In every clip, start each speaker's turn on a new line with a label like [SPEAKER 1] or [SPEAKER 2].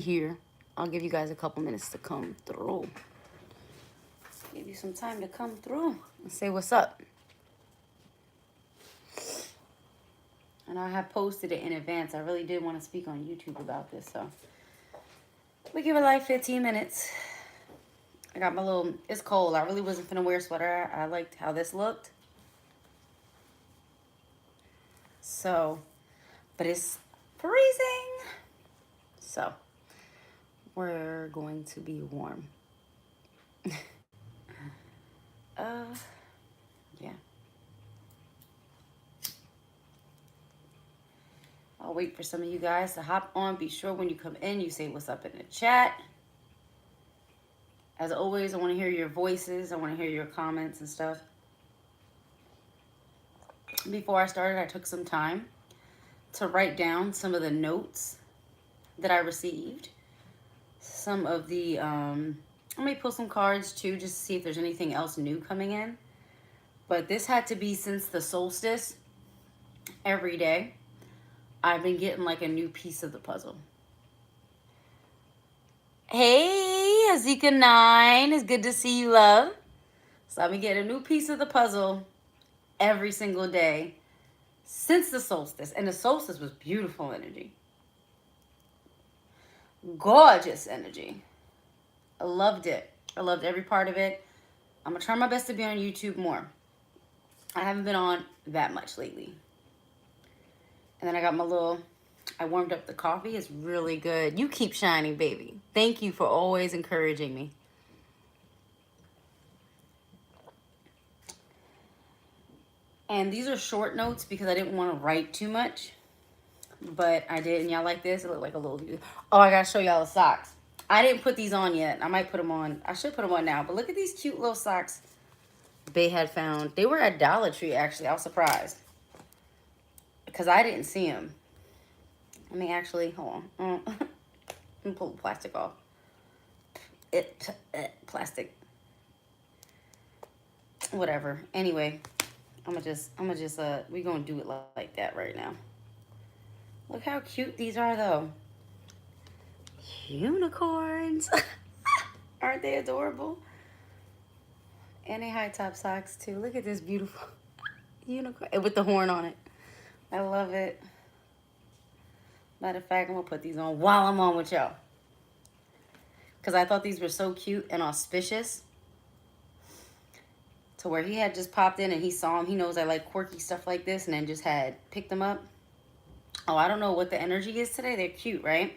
[SPEAKER 1] here. I'll give you guys a couple minutes to come through. Give you some time to come through and say what's up. And I have posted it in advance. I really did want to speak on YouTube about this, so we give it like 15 minutes. I got my little, it's cold. I really wasn't finna wear a sweater. I liked how this looked. So, but it's freezing. So, we're going to be warm. Yeah. I'll wait for some of you guys to hop on. Be sure when you come in, you say what's up in the chat. As always, I want to hear your voices. I want to hear your comments and stuff. Before I started, I took some time to write down some of the notes that I received. Some of the, I may pull some cards too, just to see if there's anything else new coming in. But this had to be since the solstice. Every day, I've been getting like a new piece of the puzzle. Hey, Azika9, it's good to see you, love. So I've been getting a new piece of the puzzle every single day since the solstice. And the solstice was beautiful energy. Gorgeous energy. I loved it. I loved every part of it. I'm going to try my best to be on YouTube more. I haven't been on that much lately. And then I got my little, I warmed up the coffee. It's really good. You keep shining, baby. Thank you for always encouraging me. And these are short notes because I didn't want to write too much. But I did, and y'all like this? It looked like a little, oh, I got to show y'all the socks. I didn't put these on yet. I might put them on. I should put them on now. But look at these cute little socks they had found. They were at Dollar Tree, actually. I was surprised. Because I didn't see them. Let me actually, hold on. Let me pull the plastic off. Plastic. Whatever. Anyway, we gonna do it like that right now. Look how cute these are, though. Unicorns. Aren't they adorable? And they high top socks, too. Look at this beautiful unicorn with the horn on it. I love it. Matter of fact, I'm going to put these on while I'm on with y'all. Because I thought these were so cute and auspicious. To where he had just popped in and he saw them. He knows I like quirky stuff like this. And then just had picked them up. Oh, I don't know what the energy is today. They're cute, right?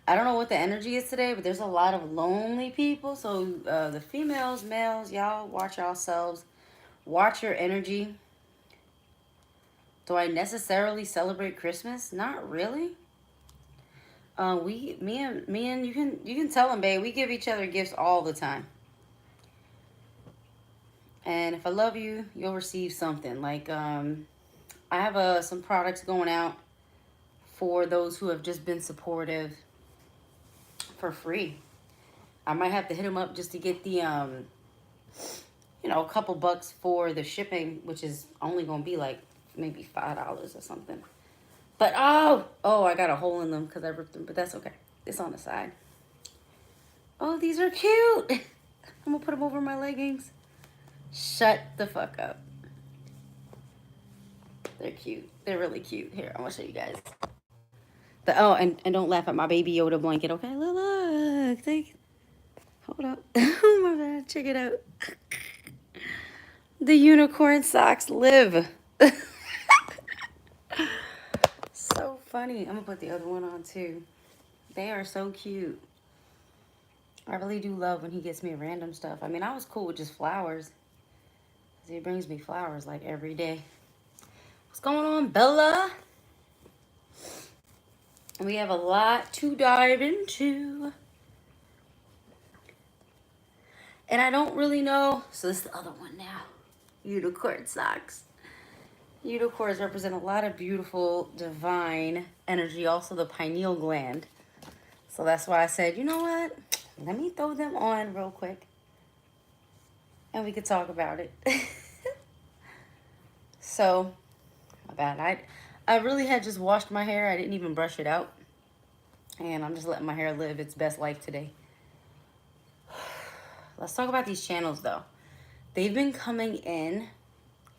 [SPEAKER 1] I don't know what the energy is today. But there's a lot of lonely people. So the females, males, y'all watch yourselves. Watch your energy. Do I necessarily celebrate Christmas? Not really. Me and you can tell them, babe. We give each other gifts all the time. And if I love you, you'll receive something. Like I have some products going out for those who have just been supportive for free. I might have to hit them up just to get the a couple bucks for the shipping, which is only gonna be like maybe $5 or something. But oh, I got a hole in them because I ripped them, but that's okay. It's on the side. Oh, these are cute. I'm gonna put them over my leggings. Shut the fuck up. They're cute. They're really cute. Here, I'm gonna show you guys. And don't laugh at my baby Yoda blanket, okay? Look, hold up. Oh my God, check it out. The unicorn socks live. So funny. I'm gonna put the other one on too. They are so cute. I really do love when he gets me random stuff. I mean, I was cool with just flowers. He brings me flowers like every day. What's going on, Bella? We have a lot to dive into. And I don't really know. So this is the other one now. Unicorn socks. Unicorns represent a lot of beautiful, divine energy. Also the pineal gland. So that's why I said, you know what? Let me throw them on real quick. And we could talk about it. So, my bad. I really had just washed my hair. I didn't even brush it out. And I'm just letting my hair live its best life today. Let's talk about these channels, though. They've been coming in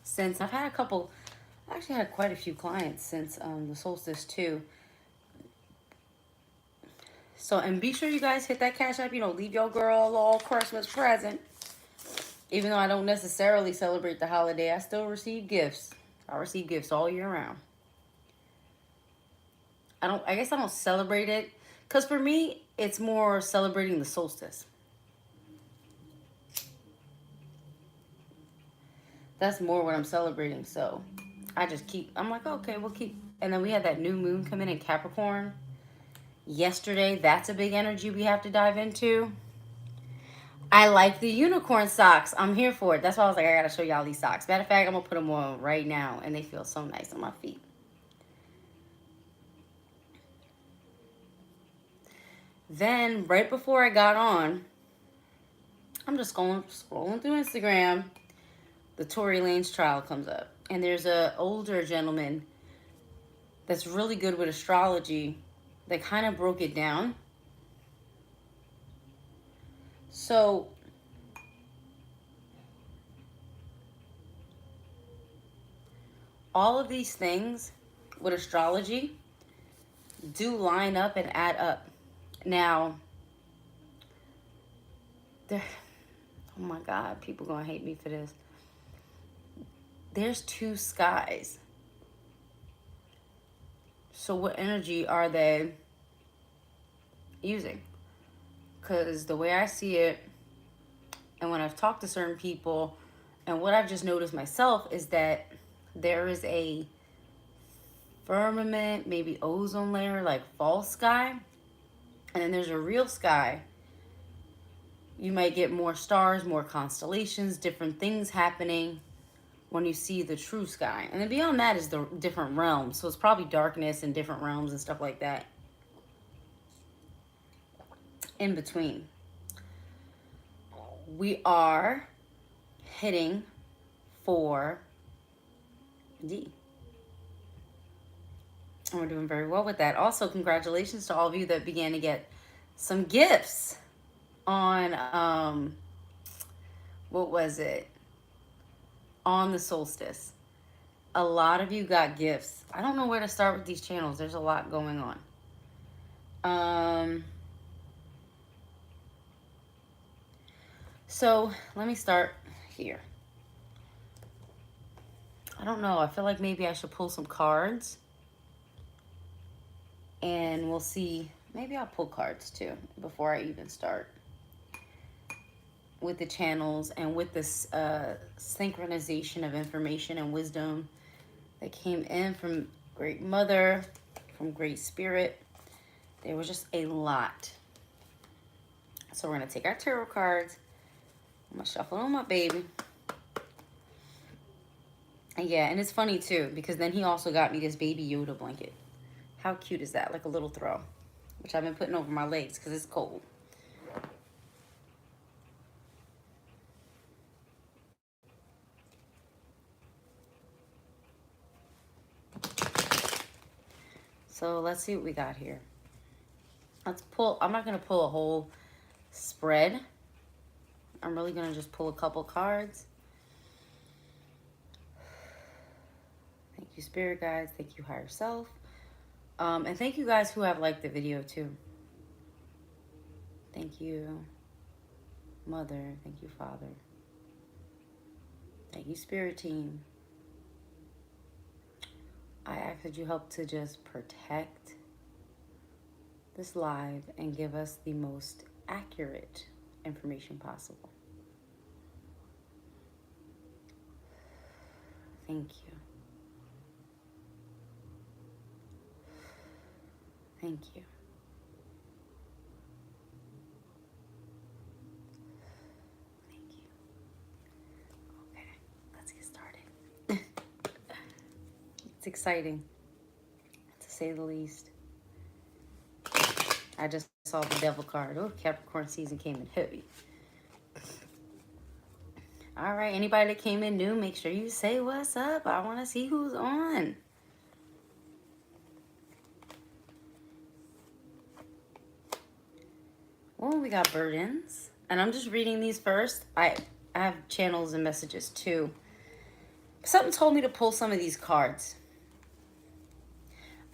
[SPEAKER 1] since I've had a couple. I actually had quite a few clients since the Solstice too. So, and be sure you guys hit that Cash App. You know, leave your girl a little Christmas present. Even though I don't necessarily celebrate the holiday, I still receive gifts. I receive gifts all year round. I guess I don't celebrate it. Because for me, it's more celebrating the solstice. That's more what I'm celebrating. So I just keep, I'm like, okay, we'll keep. And then we had that new moon come in Capricorn yesterday. That's a big energy we have to dive into. I like the unicorn socks. I'm here for it. That's why I was like, I gotta show y'all these socks. Matter of fact, I'm gonna put them on right now, and they feel so nice on my feet. Then, right before I got on, I'm just scrolling through Instagram. The Tory Lanez trial comes up, and there's a older gentleman that's really good with astrology that kind of broke it down. So all of these things with astrology do line up and add up. Now, oh my God, people gonna hate me for this. There's two skies. So what energy are they using? Because the way I see it, and when I've talked to certain people, and what I've just noticed myself is that there is a firmament, maybe ozone layer, like false sky, and then there's a real sky. You might get more stars, more constellations, different things happening when you see the true sky. And then beyond that is the different realms. So it's probably darkness and different realms and stuff like that in between. We are hitting 4D. And we're doing very well with that. Also, congratulations to all of you that began to get some gifts on, what was it? On the solstice. A lot of you got gifts. I don't know where to start with these channels. There's a lot going on. So let me start here. I don't know. I feel like maybe I should pull some cards. And we'll see. Maybe I'll pull cards too before I even start with the channels and with this synchronization of information and wisdom that came in from Great Mother, from Great Spirit. There was just a lot. So we're going to take our tarot cards. I'm going to shuffle on my baby. And yeah, and it's funny too, because then he also got me this baby Yoda blanket. How cute is that? Like a little throw, which I've been putting over my legs because it's cold. So let's see what we got here. Let's pull. I'm not going to pull a whole spread. I'm really going to just pull a couple cards. Thank you, Spirit Guides. Thank you, Higher Self. And thank you guys who have liked the video too. Thank you, Mother. Thank you, Father. Thank you, Spirit Team. I ask that you help to just protect this live and give us the most accurate information possible. Thank you. Thank you. Thank you. Okay, let's get started. It's exciting, to say the least. I just saw the Devil card. Oh, Capricorn season came in heavy. All right, anybody that came in new, make sure you say what's up. I want to see who's on. Oh, we got burdens. And I'm just reading these first. I have channels and messages too. Something told me to pull some of these cards.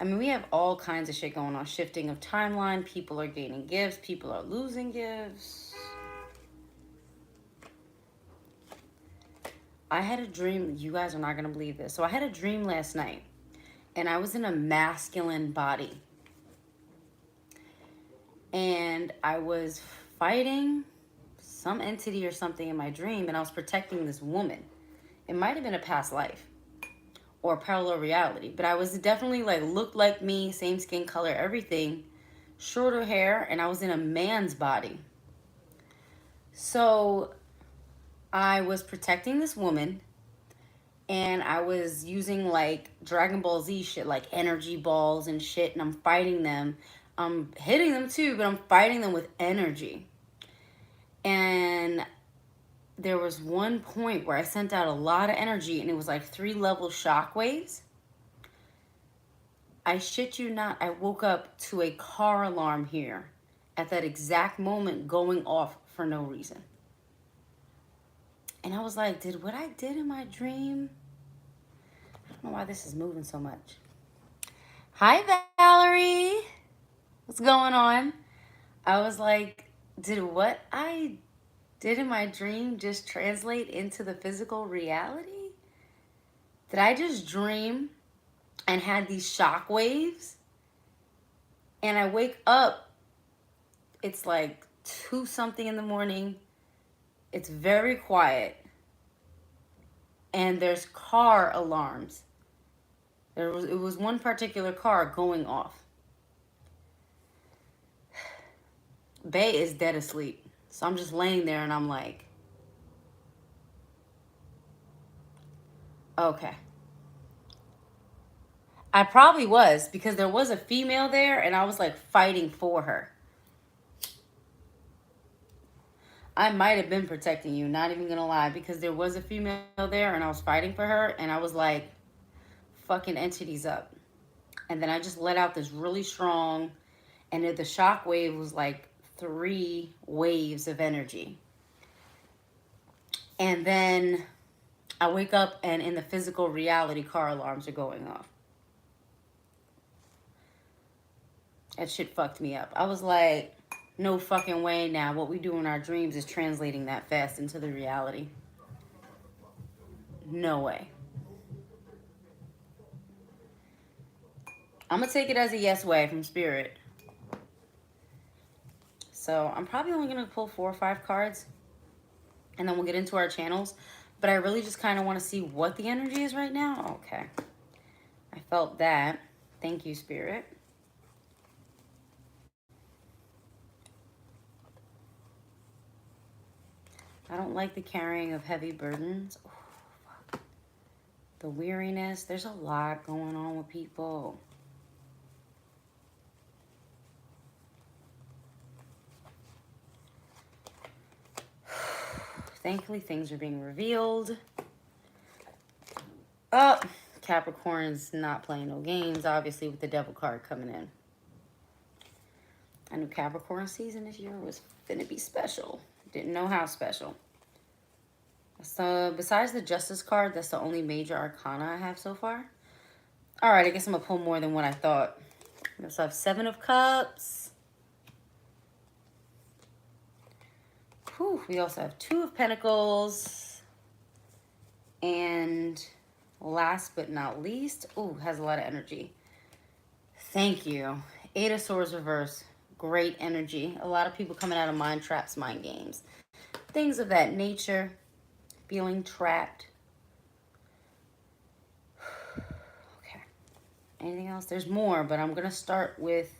[SPEAKER 1] I mean, we have all kinds of shit going on. Shifting of timeline. People are gaining gifts. People are losing gifts. I had a dream. You guys are not going to believe this. So I had a dream last night. And I was in a masculine body. And I was fighting some entity or something in my dream. And I was protecting this woman. It might have been a past life. Or parallel reality. But I was definitely like, looked like me. Same skin color, everything. Shorter hair. And I was in a man's body. So I was protecting this woman. And I was using like Dragon Ball Z shit. Like energy balls and shit. And I'm fighting them. I'm hitting them too. But I'm fighting them with energy. And there was one point where I sent out a lot of energy. And it was like 3-level shockwaves. I shit you not. I woke up to a car alarm here. At that exact moment going off for no reason. And I was like, did what I did in my dream? I don't know why this is moving so much. Hi, Valerie. What's going on? I was like, did what I did in my dream just translate into the physical reality? Did I just dream and had these shock waves? And I wake up, it's like 2 something in the morning. It's very quiet. And there's car alarms. It was one particular car going off. Bay is dead asleep. So I'm just laying there and I'm like, okay. I probably was, because there was a female there and I was like fighting for her. I might have been protecting you, not even gonna lie, because there was a female there and I was fighting for her and I was like fucking entities up. And then I just let out this really strong, and the shock wave was like 3 waves of energy. And then I wake up and in the physical reality, car alarms are going off. That shit fucked me up. I was like, no fucking way now. What we do in our dreams is translating that fast into the reality. No way. I'm going to take it as a yes way from Spirit. So I'm probably only going to pull 4 or 5 cards. And then we'll get into our channels. But I really just kind of want to see what the energy is right now. Okay. I felt that. Thank you, Spirit. I don't like the carrying of heavy burdens. Oh, fuck. The weariness. There's a lot going on with people. Thankfully, things are being revealed. Oh, Capricorn's not playing no games, obviously, with the Devil card coming in. I knew Capricorn season this year was finna be special. Didn't know how special. So, besides the Justice card, that's the only major arcana I have so far. All right, I guess I'm going to pull more than what I thought. We also have 7 of Cups. Whew, we also have 2 of Pentacles. And last but not least, ooh, has a lot of energy. Thank you. 8 of Swords reverse. Great energy. A lot of people coming out of mind traps, mind games. Things of that nature. Feeling trapped. Okay. Anything else? There's more, but I'm going to start with...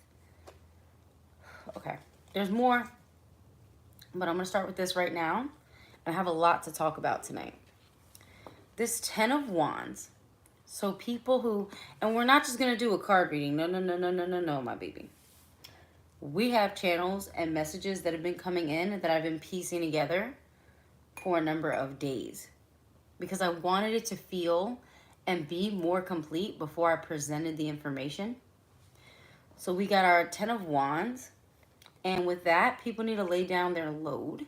[SPEAKER 1] Okay. There's more, but I'm going to start with this right now. I have a lot to talk about tonight. This 10 of Wands. So people who... And we're not just going to do a card reading. No, my baby. We have channels and messages that have been coming in that I've been piecing together for a number of days. Because I wanted it to feel and be more complete before I presented the information. So we got our 10 of Wands. And with that, people need to lay down their load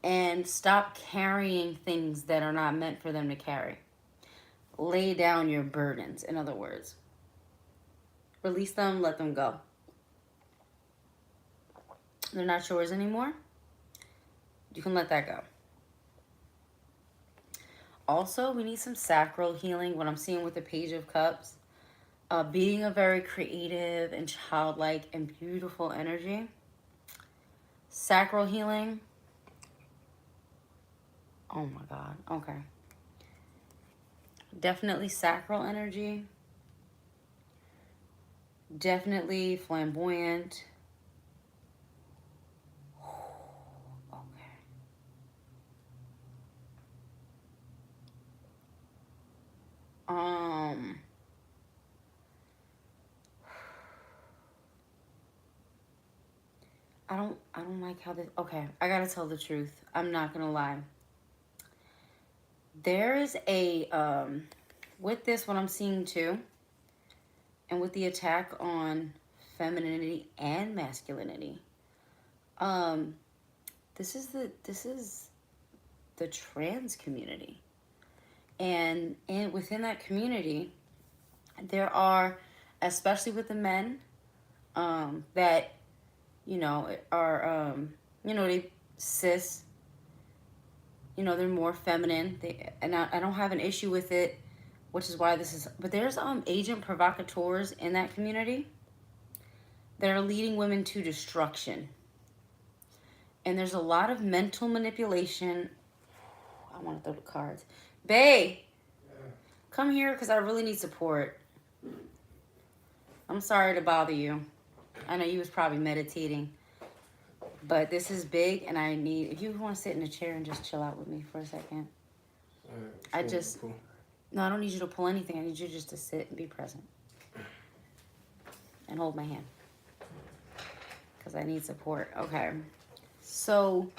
[SPEAKER 1] and stop carrying things that are not meant for them to carry. Lay down your burdens, in other words. Release them, let them go. They're not yours anymore. You can let that go. Also, we need some sacral healing. What I'm seeing with the Page of Cups, being a very creative and childlike and beautiful energy. Sacral healing. Oh my God. Okay. Definitely sacral energy. Definitely flamboyant. Okay. I don't like how this, okay, I gotta tell the truth. I'm not gonna lie. There is with this, what I'm seeing too, and with the attack on femininity and masculinity, this is the trans community. And within that community, there are, especially with the men, that, are, they cis, they're more feminine. And I don't have an issue with it, which is why this is, but there's agent provocateurs in that community that are leading women to destruction. And there's a lot of mental manipulation. I want to throw the cards. Bae, come here because I really need support. I'm sorry to bother you. I know you was probably meditating. But this is big, and I need, if you want to sit in a chair and just chill out with me for a second. No, I don't need you to pull anything. I need you just to sit and be present. And hold my hand. Because I need support. Okay. So,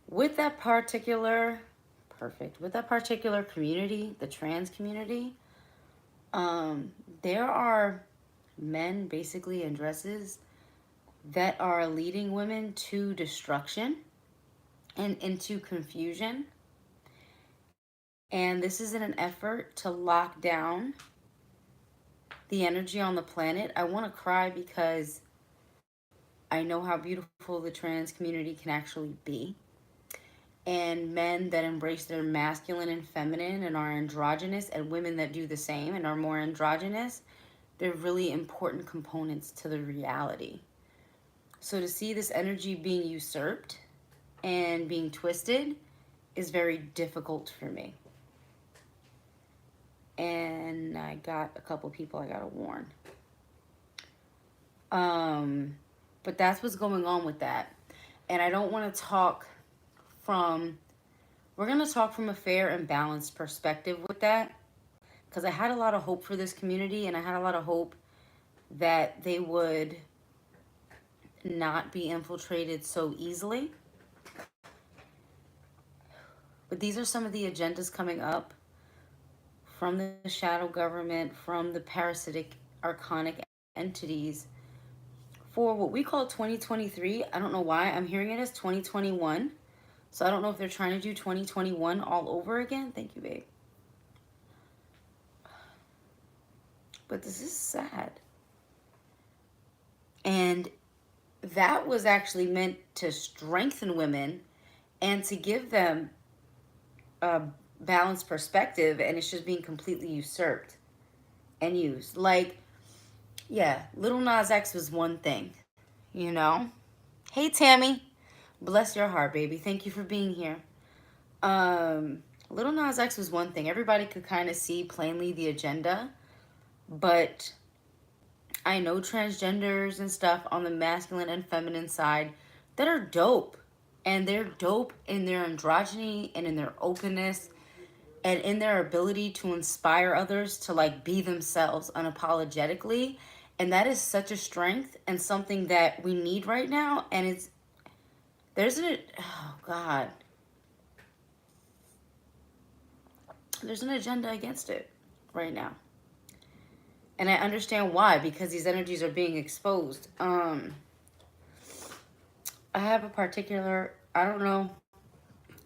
[SPEAKER 1] with that particular community, the trans community, there are men basically in dresses that are leading women to destruction and into confusion. And this is in an effort to lock down the energy on the planet. I want to cry because I know how beautiful the trans community can actually be. And men that embrace their masculine and feminine and are androgynous, and women that do the same and are more androgynous, they're really important components to the reality. So to see this energy being usurped and being twisted is very difficult for me. And I got a couple people I gotta warn. But that's what's going on with that. And I don't want to talk we're going to talk from a fair and balanced perspective with that. Because I had a lot of hope for this community, and I had a lot of hope that they would not be infiltrated so easily. But these are some of the agendas coming up from the shadow government, from the parasitic archonic entities for what we call 2023. I don't know why I'm hearing it as 2021. So I don't know if they're trying to do 2021 all over again. Thank you, babe. But this is sad. And that was actually meant to strengthen women and to give them a balanced perspective, and it's just being completely usurped and used. Like, yeah, Little Nas X was one thing, you know? Hey, Tammy. Bless your heart, baby. Thank you for being here. Little Nas X was one thing. Everybody could kind of see plainly the agenda, but I know transgenders and stuff on the masculine and feminine side that are dope. And they're dope in their androgyny and in their openness and in their ability to inspire others to like be themselves unapologetically. And that is such a strength and something that we need right now. And there's an agenda against it right now. And I understand why, because these energies are being exposed. I have a particular, I don't know,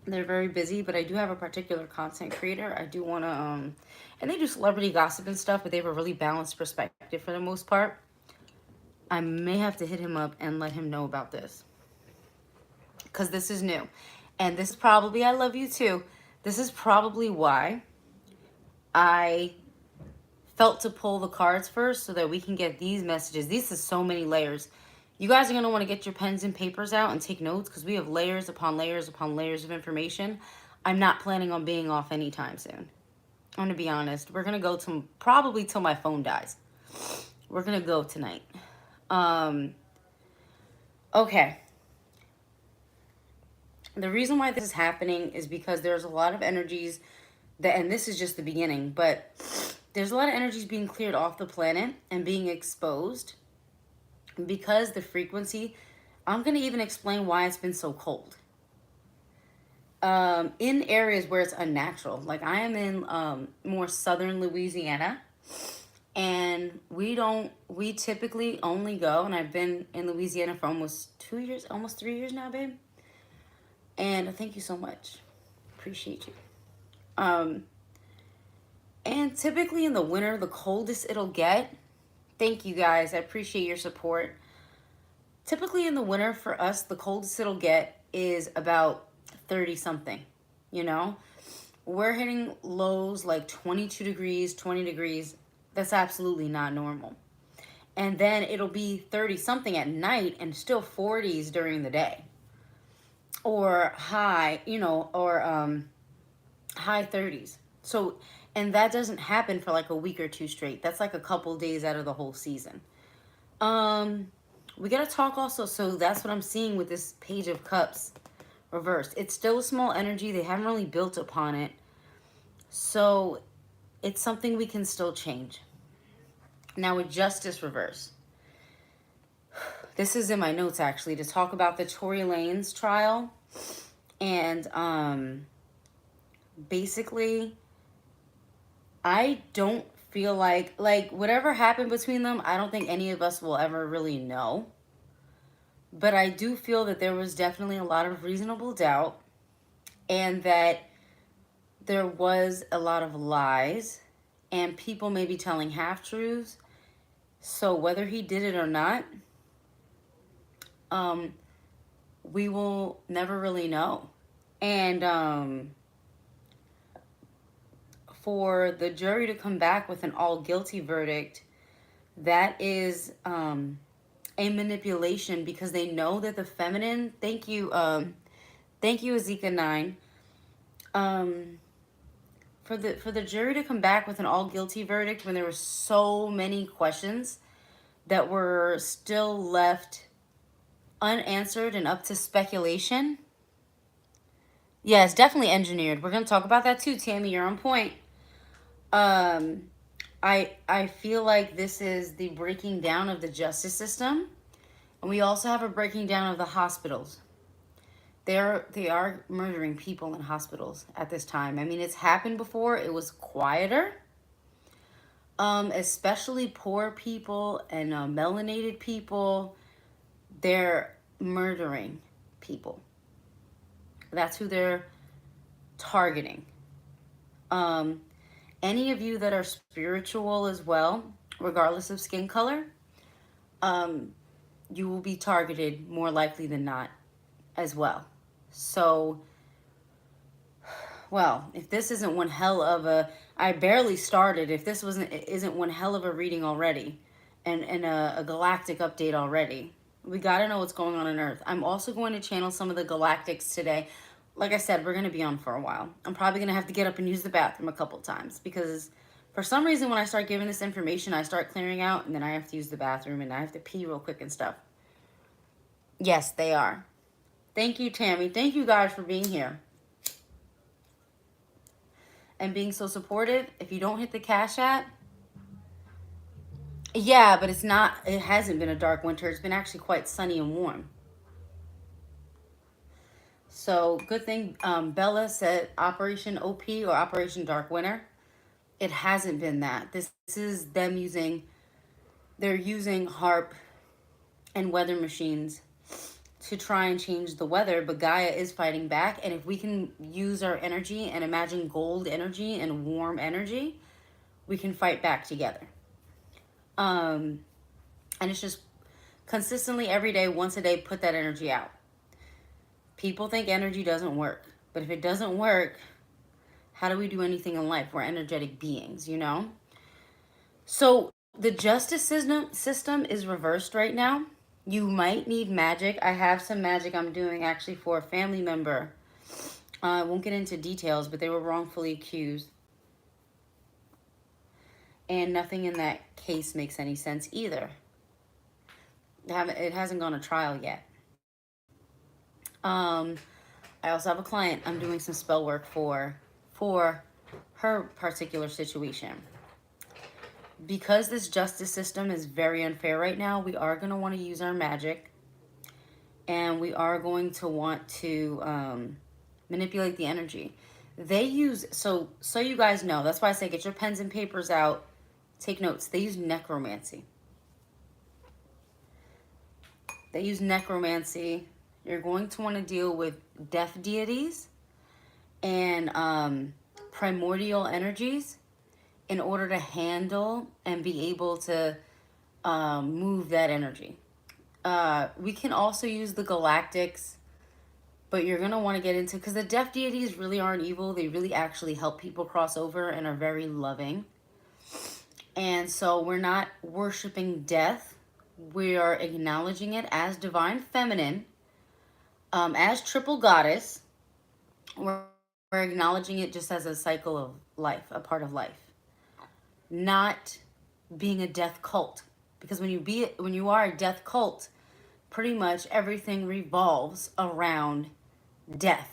[SPEAKER 1] they're very busy, but I do have a particular content creator. I do want to, and they do celebrity gossip and stuff, but they have a really balanced perspective for the most part. I may have to hit him up and let him know about this, because this is new. And this is probably, I love you too. This is probably why I felt to pull the cards first, so that we can get these messages. These are so many layers. You guys are going to want to get your pens and papers out and take notes, because we have layers upon layers upon layers of information. I'm not planning on being off anytime soon. I'm going to be honest. We're going to go to probably till my phone dies. We're going to go tonight. Okay. The reason why this is happening is because there's a lot of energies that, and this is just the beginning, but there's a lot of energies being cleared off the planet and being exposed because the frequency, I'm going to even explain why it's been so cold. In areas where it's unnatural, like I am in more southern Louisiana, and we typically only go, and I've been in Louisiana for almost 2 years, almost 3 years now, babe. And thank you so much. Appreciate you. And typically in the winter, the coldest it'll get. Thank you guys. I appreciate your support. Typically in the winter for us, the coldest it'll get is about 30 something, you know? We're hitting lows like 22 degrees, 20 degrees. That's absolutely not normal. And then it'll be 30 something at night and still 40s during the day. Or high, you know, or high 30s. So, and that doesn't happen for like a week or two straight. That's like a couple days out of the whole season. We gotta talk also, so that's what I'm seeing with this Page of Cups reversed. It's still a small energy. They haven't really built upon it. So it's something we can still change. Now with Justice reverse. This is in my notes actually, to talk about the Tory Lanez trial. And basically, I don't feel like whatever happened between them, I don't think any of us will ever really know. But I do feel that there was definitely a lot of reasonable doubt, and that there was a lot of lies, and people may be telling half-truths. So whether he did it or not, we will never really know. And for the jury to come back with an all guilty verdict, that is a manipulation, because they know that the feminine, thank you Azika 9, for the jury to come back with an all guilty verdict when there were so many questions that were still left unanswered and up to speculation. Yeah, it's definitely engineered. We're going to talk about that too, Tammy. You're on point. I feel like this is the breaking down of the justice system. And we also have a breaking down of the hospitals. They are murdering people in hospitals at this time. I mean, it's happened before. It was quieter. Especially poor people and melanated people. They're murdering people. That's who they're targeting. Any of you that are spiritual as well, regardless of skin color, you will be targeted more likely than not as well. So, well, if this isn't one hell of a, I barely started, if this isn't one hell of a reading already, and a galactic update already, we got to know what's going on Earth. I'm also going to channel some of the galactics today. Like I said, we're going to be on for a while. I'm probably going to have to get up and use the bathroom a couple times, because for some reason when I start giving this information, I start clearing out, and then I have to use the bathroom, and I have to pee real quick and stuff. Yes, they are. Thank you, Tammy. Thank you guys for being here and being so supportive. If you don't hit the Cash App, yeah, but it hasn't been a dark winter. It's been actually quite sunny and warm. So good thing Bella said Operation OP or Operation Dark Winter. It hasn't been that. This is them they're using HARP and weather machines to try and change the weather, but Gaia is fighting back. And if we can use our energy and imagine gold energy and warm energy, we can fight back together. And it's just consistently every day, once a day, put that energy out. People think energy doesn't work, but if it doesn't work, how do we do anything in life? We're energetic beings, you know? So the justice system is reversed right now. You might need magic. I have some magic I'm doing actually for a family member. I won't get into details, but they were wrongfully accused. And nothing in that case makes any sense either. It hasn't gone to trial yet. I also have a client I'm doing some spell work for her particular situation. Because this justice system is very unfair right now, we are going to want to use our magic. And we are going to want to manipulate the energy. They use, so you guys know, that's why I say get your pens and papers out, take notes. They use necromancy. They use necromancy. You're going to want to deal with death deities and primordial energies in order to handle and be able to move that energy. We can also use the Galactics, but you're going to want to get into, because the death deities really aren't evil. They really actually help people cross over and are very loving. And so we're not worshiping death. We are acknowledging it as divine feminine, as triple goddess. We're acknowledging it just as a cycle of life, a part of life. Not being a death cult. Because when you are a death cult, pretty much everything revolves around death.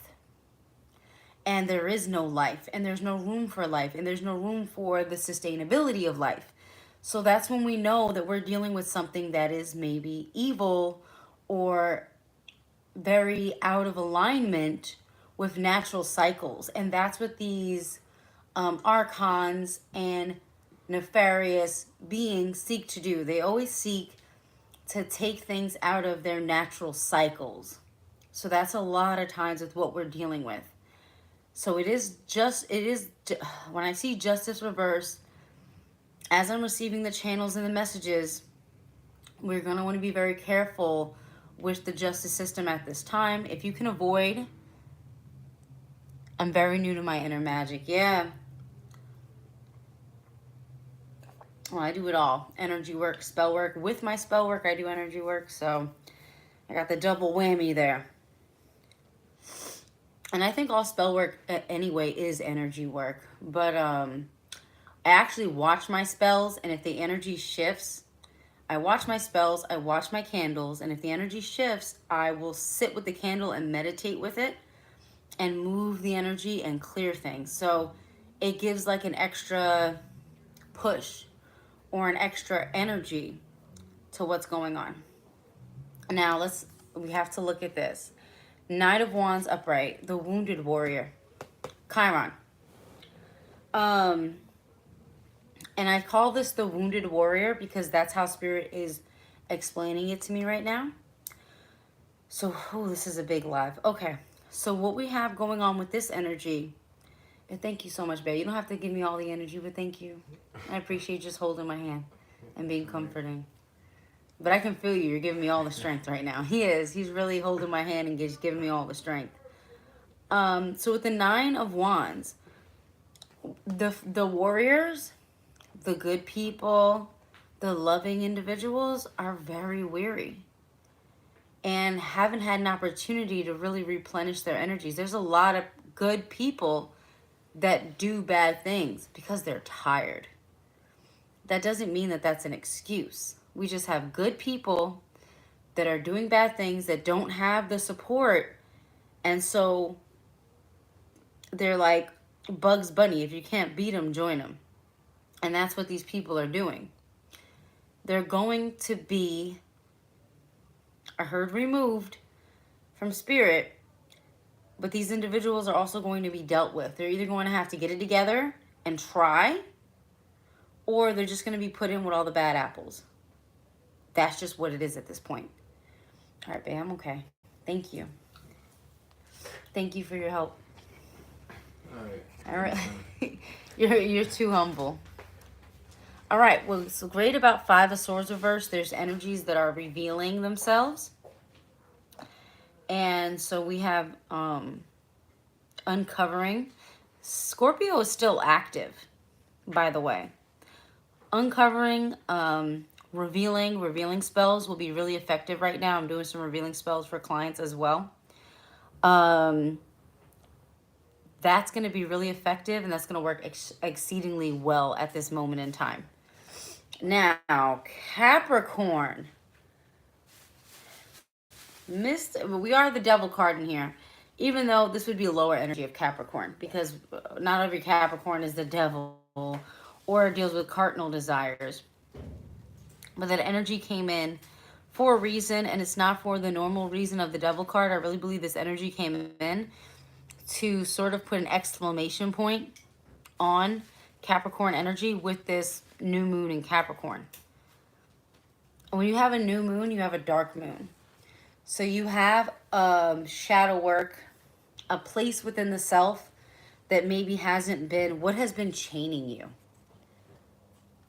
[SPEAKER 1] And there is no life, and there's no room for life, and there's no room for the sustainability of life. So that's when we know that we're dealing with something that is maybe evil or very out of alignment with natural cycles. And that's what these archons and nefarious beings seek to do. They always seek to take things out of their natural cycles. So that's a lot of times with what we're dealing with. So when I see justice reverse, as I'm receiving the channels and the messages, we're going to want to be very careful with the justice system at this time. If you can avoid, I'm very new to my inner magic. Yeah. Well, I do it all. Energy work, spell work. With my spell work, I do energy work. So I got the double whammy there. And I think all spell work anyway is energy work. But I actually watch my spells, and if the energy shifts, I watch my spells, I watch my candles, and if the energy shifts, I will sit with the candle and meditate with it and move the energy and clear things. So it gives like an extra push or an extra energy to what's going on. Now we have to look at this. Knight of Wands upright, the wounded warrior, Chiron. And I call this the wounded warrior because that's how Spirit is explaining it to me right now. So, this is a big live. Okay, so what we have going on with this energy, and thank you so much, babe. You don't have to give me all the energy, but thank you. I appreciate just holding my hand and being comforting. But I can feel you. You're giving me all the strength right now. He is. He's really holding my hand and just giving me all the strength. So with the Nine of Wands, the warriors, the good people, the loving individuals are very weary and haven't had an opportunity to really replenish their energies. There's a lot of good people that do bad things because they're tired. That doesn't mean that that's an excuse. We just have good people that are doing bad things that don't have the support. And so they're like Bugs Bunny. If you can't beat them, join them. And that's what these people are doing. They're going to be, I heard, removed from Spirit. But these individuals are also going to be dealt with. They're either going to have to get it together and try, or they're just going to be put in with all the bad apples. That's just what it is at this point. All right, babe, I'm okay. Thank you. Thank you for your help.
[SPEAKER 2] All
[SPEAKER 1] All right. You're too humble. All right. What's great about Five of Swords reverse? There's energies that are revealing themselves, and so we have uncovering. Scorpio is still active, by the way. Uncovering, revealing spells will be really effective right now. I'm doing some revealing spells for clients as well. That's going to be really effective, and that's going to work exceedingly well at this moment in time. Now, Capricorn. We are the devil card in here, even though this would be a lower energy of Capricorn, because not every Capricorn is the devil or deals with cardinal desires. But that energy came in for a reason, and it's not for the normal reason of the devil card. I really believe this energy came in to sort of put an exclamation point on Capricorn energy with this new moon in Capricorn. When you have a new moon, you have a dark moon. So you have shadow work, a place within the self that maybe hasn't been, what has been chaining you?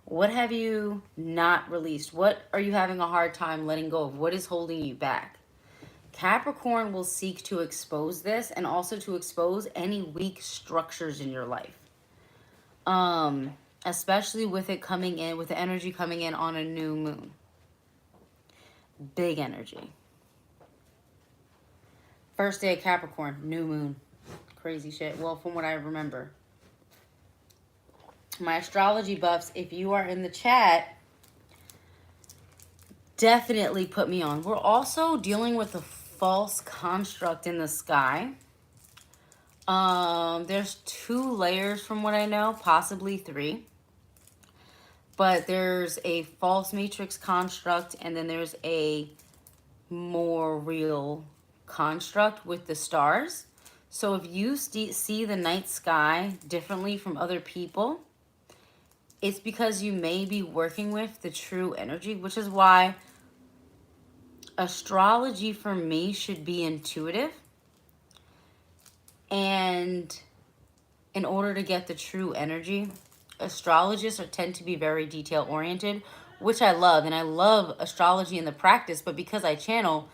[SPEAKER 1] What have you not released? What are you having a hard time letting go of? What is holding you back? Capricorn will seek to expose this, and also to expose any weak structures in your life. Especially with it coming in, with the energy coming in on a new moon. Big energy. First day of Capricorn, new moon. Crazy shit. Well, from what I remember. My astrology buffs, if you are in the chat, definitely put me on. We're also dealing with a false construct in the sky. There's 2 layers from what I know, possibly 3. But there's a false matrix construct, and then there's a more real construct with the stars. So if you see the night sky differently from other people, it's because you may be working with the true energy, which is why astrology for me should be intuitive. And in order to get the true energy, astrologists tend to be very detail oriented, which I love. And I love astrology in the practice, but because I channel,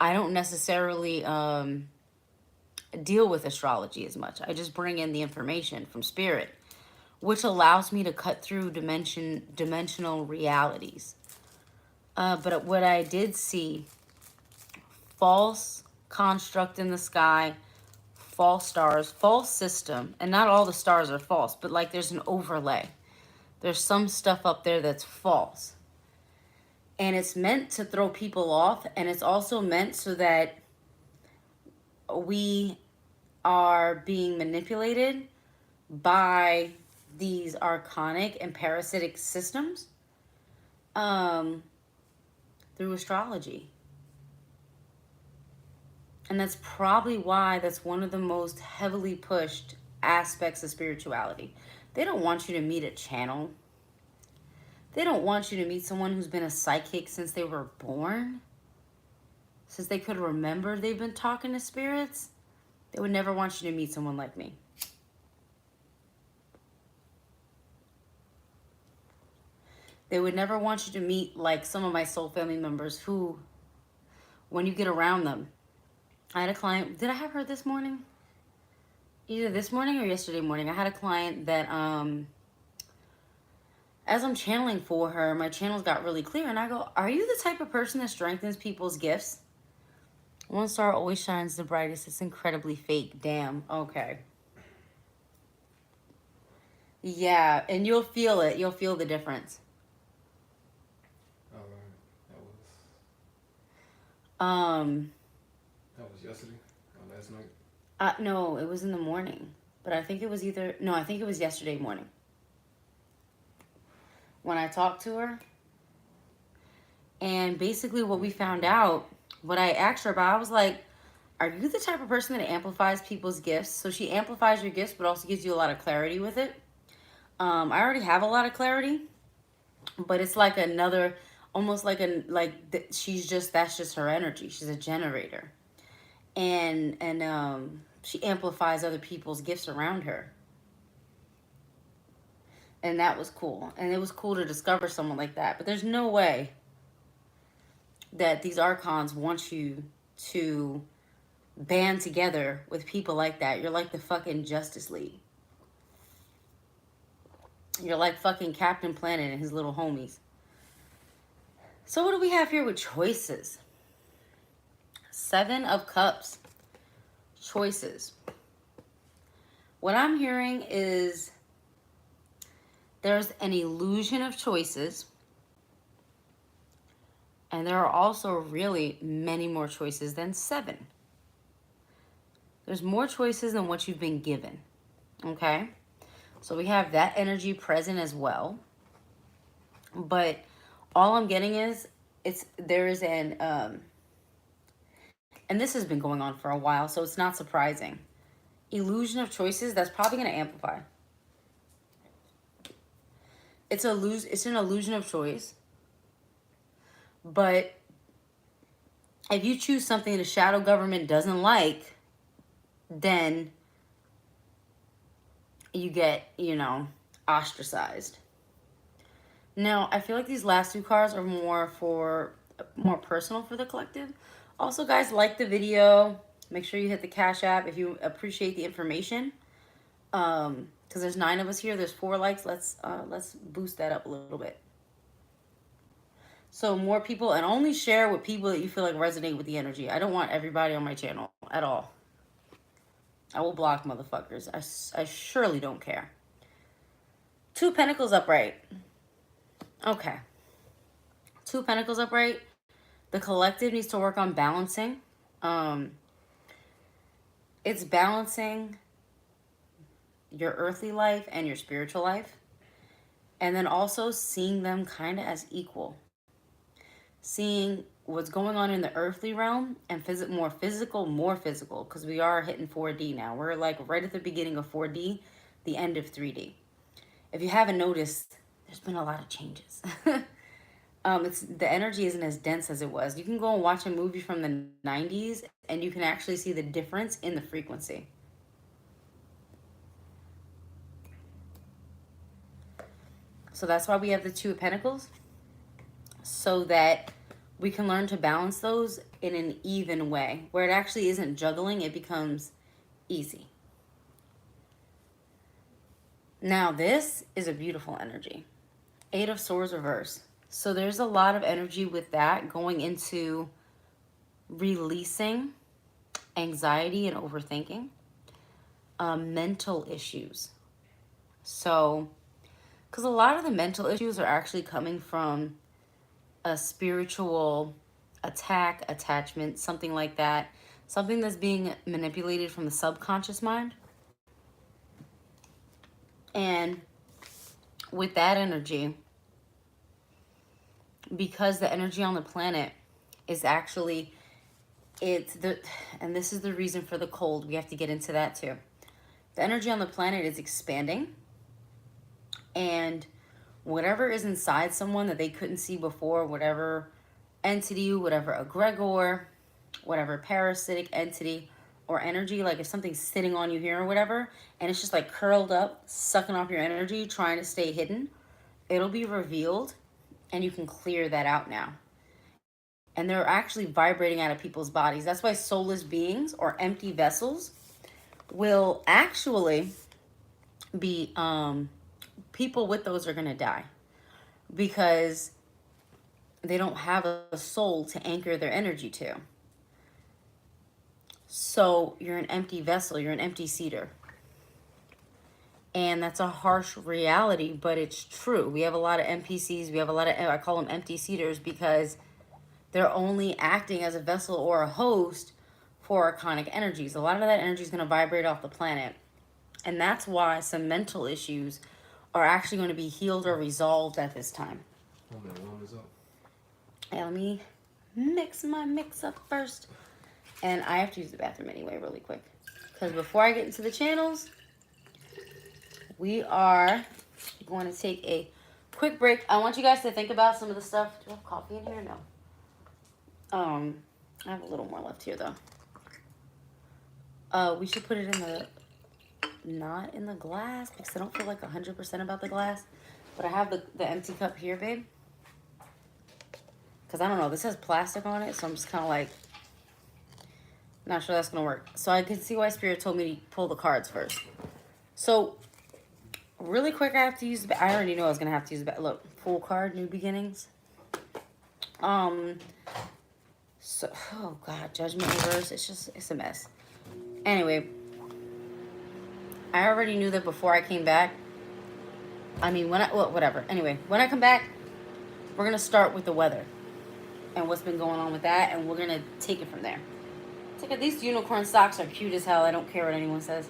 [SPEAKER 1] I don't necessarily deal with astrology as much. I just bring in the information from spirit, which allows me to cut through dimensional realities. But what I did see, false construct in the sky, false stars, false system, and not all the stars are false, but like there's an overlay. There's some stuff up there that's false. And it's meant to throw people off, and it's also meant so that we are being manipulated by these archonic and parasitic systems through astrology. And that's probably why that's one of the most heavily pushed aspects of spirituality. They don't want you to meet a channel. They don't want you to meet someone who's been a psychic since they were born. Since they could remember they've been talking to spirits. They would never want you to meet someone like me. They would never want you to meet like some of my soul family members who, when you get around them, I had a client, did I have her this morning? Either this morning or yesterday morning. I had a client that, as I'm channeling for her, my channels got really clear. And I go, are you the type of person that strengthens people's gifts? One star always shines the brightest. It's incredibly fake. Damn. Okay. Yeah, and you'll feel it. You'll feel the difference.
[SPEAKER 2] That was yesterday or last night?
[SPEAKER 1] No, it was in the morning. But I think it was I think it was yesterday morning. When I talked to her. And basically what we found out, what I asked her about, I was like, are you the type of person that amplifies people's gifts? So she amplifies your gifts, but also gives you a lot of clarity with it. I already have a lot of clarity, but it's like another, almost like that's just her energy. She's a generator. and she amplifies other people's gifts around her. And that was cool. And it was cool to discover someone like that. But there's no way that these archons want you to band together with people like that. You're like the fucking Justice League. You're like fucking Captain Planet and his little homies. So what do we have here with choices? 7 of Cups. Choices. What I'm hearing is there's an illusion of choices. And there are also really many more choices than 7. There's more choices than what you've been given. Okay? So we have that energy present as well. But all I'm getting is there is an and this has been going on for a while, so it's not surprising. Illusion of choices, that's probably going to amplify. It's an illusion of choice. But if you choose something the shadow government doesn't like, then you get, ostracized. Now, I feel like these last 2 cards are more personal for the collective. Also, guys, like the video. Make sure you hit the Cash App if you appreciate the information. Because there's 9 of us here. There's 4 likes. Let's boost that up a little bit. So more people, and only share with people that you feel like resonate with the energy. I don't want everybody on my channel at all. I will block motherfuckers. I surely don't care. 2 Pentacles upright. Okay. 2 Pentacles upright. The collective needs to work on balancing. It's balancing your earthly life and your spiritual life. And then also seeing them kind of as equal. Seeing what's going on in the earthly realm and more physical, because we are hitting 4D now. We're like right at the beginning of 4D, the end of 3D. If you haven't noticed, there's been a lot of changes. The energy isn't as dense as it was. You can go and watch a movie from the 90s and you can actually see the difference in the frequency. So that's why we have the 2 of Pentacles, so that we can learn to balance those in an even way, where it actually isn't juggling, it becomes easy. Now, this is a beautiful energy. 8 of Swords reverse. So there's a lot of energy with that going into releasing anxiety and overthinking, mental issues. So, because a lot of the mental issues are actually coming from a spiritual attack, attachment, something like that. Something that's being manipulated from the subconscious mind. And with that energy, because the energy on the planet is actually, and this is the reason for the cold. We have to get into that too. The energy on the planet is expanding. And whatever is inside someone that they couldn't see before, whatever entity, whatever egregor, whatever parasitic entity or energy, like if something's sitting on you here or whatever, and it's just like curled up, sucking off your energy, trying to stay hidden, it'll be revealed and you can clear that out now. And they're actually vibrating out of people's bodies. That's why soulless beings or empty vessels will actually be, people with those are going to die because they don't have a soul to anchor their energy to. So you're an empty vessel, you're an empty seeder. And that's a harsh reality, but it's true. We have a lot of NPCs, we have a lot of, I call them empty seeders, because they're only acting as a vessel or a host for archonic energies. A lot of that energy is going to vibrate off the planet. And that's why some mental issues are actually going to be healed or resolved at this time. Let me mix my mix up first. And I have to use the bathroom anyway really quick. Because before I get into the channels, we are going to take a quick break. I want you guys to think about some of the stuff. Do I have coffee in here? No. I have a little more left here though. We should put it in the, not in the glass, because I don't feel like 100% about the glass. But I have the empty cup here, babe. Because I don't know, this has plastic on it, so I'm just kind of like, not sure that's going to work. So I can see why Spirit told me to pull the cards first. So, really quick, I have to use the, I already know I was going to have to use the, look, full card, new beginnings. So, oh God, Judgment Reverse, it's a mess. Anyway, I already knew that before I came back. I mean, well, whatever. Anyway, when I come back, we're going to start with the weather and what's been going on with that, and we're going to take it from there. Look at these unicorn socks are cute as hell. I don't care what anyone says.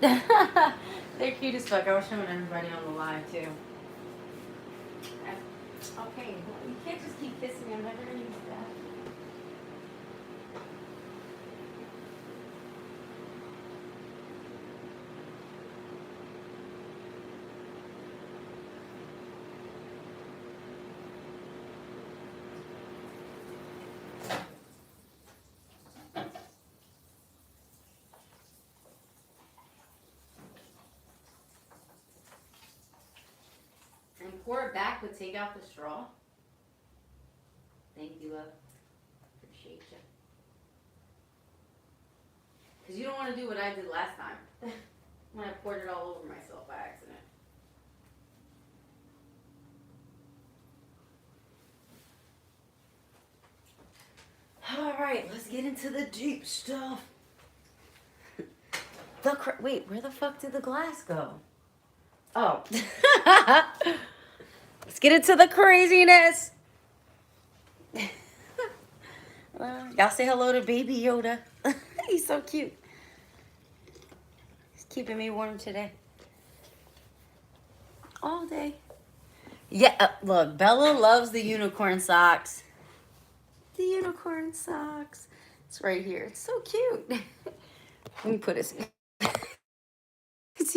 [SPEAKER 1] They're cute as fuck. I was showing everybody on the live, too. Okay, you can't just keep kissing me. I'm never going to use that. And pour it back, but take out the straw. Thank you, love. Appreciate you. Because you don't want to do what I did last time. When I poured it all over myself by accident. Alright, let's get into the deep stuff. Wait, where the fuck did the glass go? Oh. Let's get into the craziness. Y'all say hello to baby Yoda. He's so cute. He's keeping me warm today. All day. Yeah, look, Bella loves the unicorn socks. The unicorn socks. It's right here. It's so cute. Let me put it so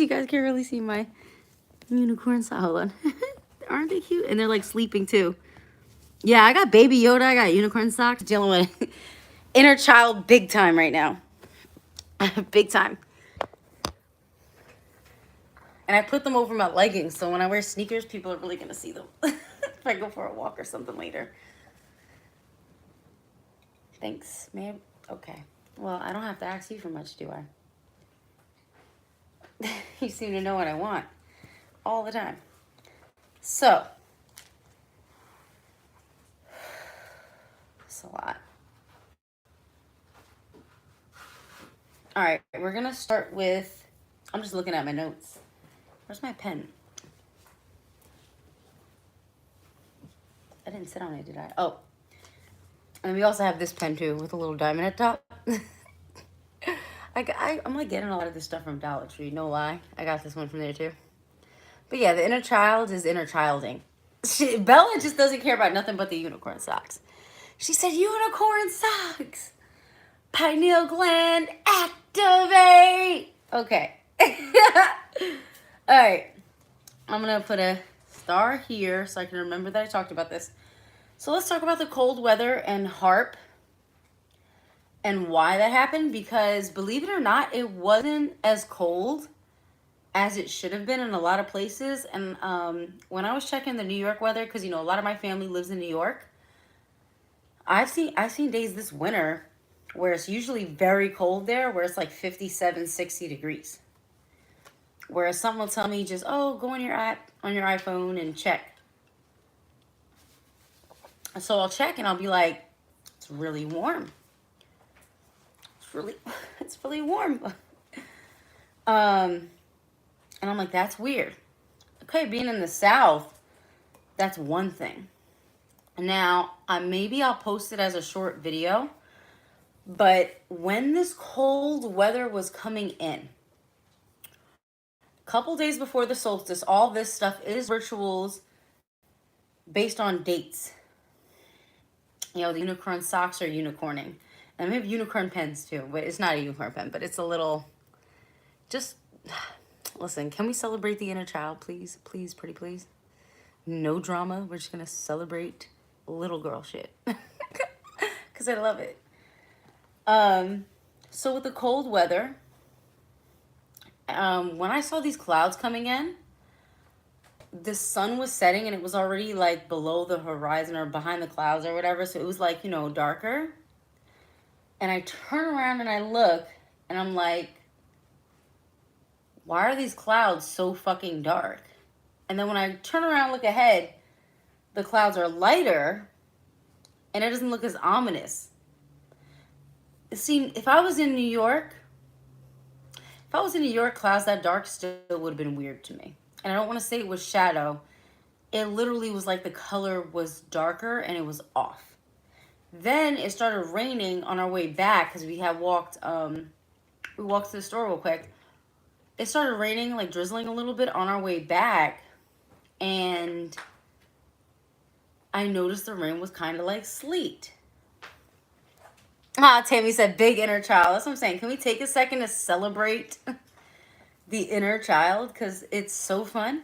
[SPEAKER 1] you guys can really see my unicorn socks. Hold on. Aren't they cute? And they're like sleeping too. Yeah, I got baby Yoda. I got unicorn socks. Dealing with inner child big time right now. Big time. And I put them over my leggings, so when I wear sneakers, people are really going to see them. If I go for a walk or something later. Thanks, ma'am. Okay. Well, I don't have to ask you for much, do I? You seem to know what I want. All the time. So. It's a lot. Alright, we're going to start with... I'm just looking at my notes. Where's my pen? I didn't sit on it, did I? Oh. And we also have this pen, too, with a little diamond at top. I'm, like, getting a lot of this stuff from Dollar Tree. No lie. I got this one from there, too. But, yeah, the inner child is inner childing. Bella just doesn't care about nothing but the unicorn socks. She said, unicorn socks. Pineal gland, activate. Okay. All right. I'm going to put a star here so I can remember that I talked about this. So let's talk about the cold weather and HAARP and why that happened. Because believe it or not, it wasn't as cold as it should have been in a lot of places. And when I was checking the New York weather, because, you know, a lot of my family lives in New York. I've seen days this winter where it's usually very cold there, where it's like 57, 60 degrees. Whereas someone will tell me just, oh, go on your app, on your iPhone and check. So I'll check and I'll be like, it's really warm. It's really warm. And I'm like, that's weird. Okay, being in the South, that's one thing. Now, maybe I'll post it as a short video. But when this cold weather was coming in, a couple days before the solstice, all this stuff is rituals based on dates. You know, the unicorn socks are unicorning. And we have unicorn pens too, but it's not a unicorn pen, but it's a little, just, listen, can we celebrate the inner child, please? Please, pretty please. No drama. We're just going to celebrate little girl shit. Because I love it. So with the cold weather, when I saw these clouds coming in, the sun was setting and it was already like below the horizon or behind the clouds or whatever. So it was like, you know, darker. And I turn around and I look and I'm like, why are these clouds so fucking dark? And then when I turn around and look ahead, the clouds are lighter and it doesn't look as ominous. See, if I was in New York, clouds that dark still would have been weird to me. And I don't want to say it was shadow. It literally was like the color was darker and it was off. Then it started raining on our way back because we had walked to the store real quick. It started raining, like drizzling a little bit on our way back. And I noticed the rain was kind of like sleet. Tammy said, big inner child. That's what I'm saying. Can we take a second to celebrate the inner child? Because it's so fun.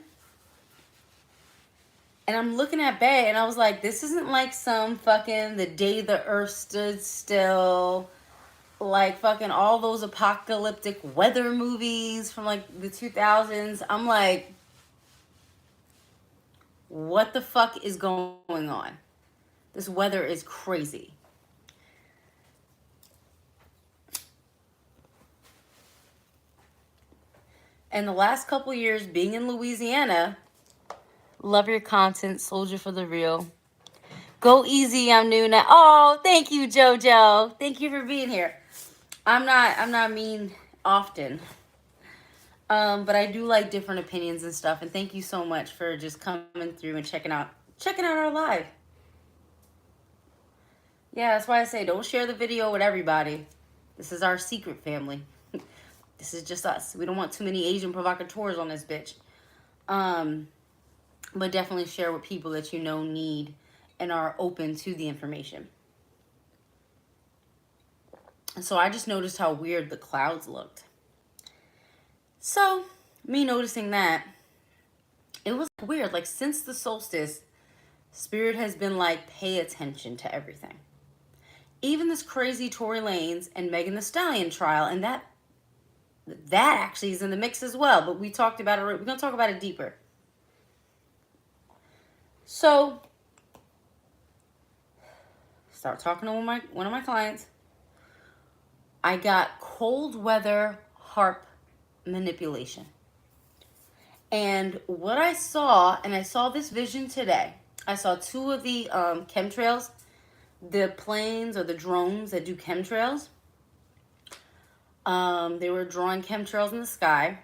[SPEAKER 1] And I'm looking at Bay and I was like, this isn't like some fucking the day the earth stood still, like fucking all those apocalyptic weather movies from like the 2000s. I'm like, what the fuck is going on? This weather is crazy. And the last couple years being in Louisiana, love your content, soldier for the real. Go easy, I'm new now. Oh, thank you, JoJo. Thank you for being here. I'm not mean often. But I do like different opinions and stuff. And thank you so much for just coming through and checking out our live. Yeah, that's why I say don't share the video with everybody. This is our secret family. This is just us. We don't want too many Asian provocateurs on this bitch. But definitely share with people that you know need and are open to the information. So I just noticed how weird the clouds looked. So, me noticing that, it was weird. Like, since the solstice, Spirit has been like, pay attention to everything. Even this crazy Tory Lanez and Megan Thee Stallion trial, and that actually is in the mix as well. But we talked about it. We're going to talk about it deeper. So, start talking to one of my clients. I got cold weather harp manipulation. And what I saw, and I saw this vision today, I saw two of the chemtrails, the planes or the drones that do chemtrails. They were drawing chemtrails in the sky.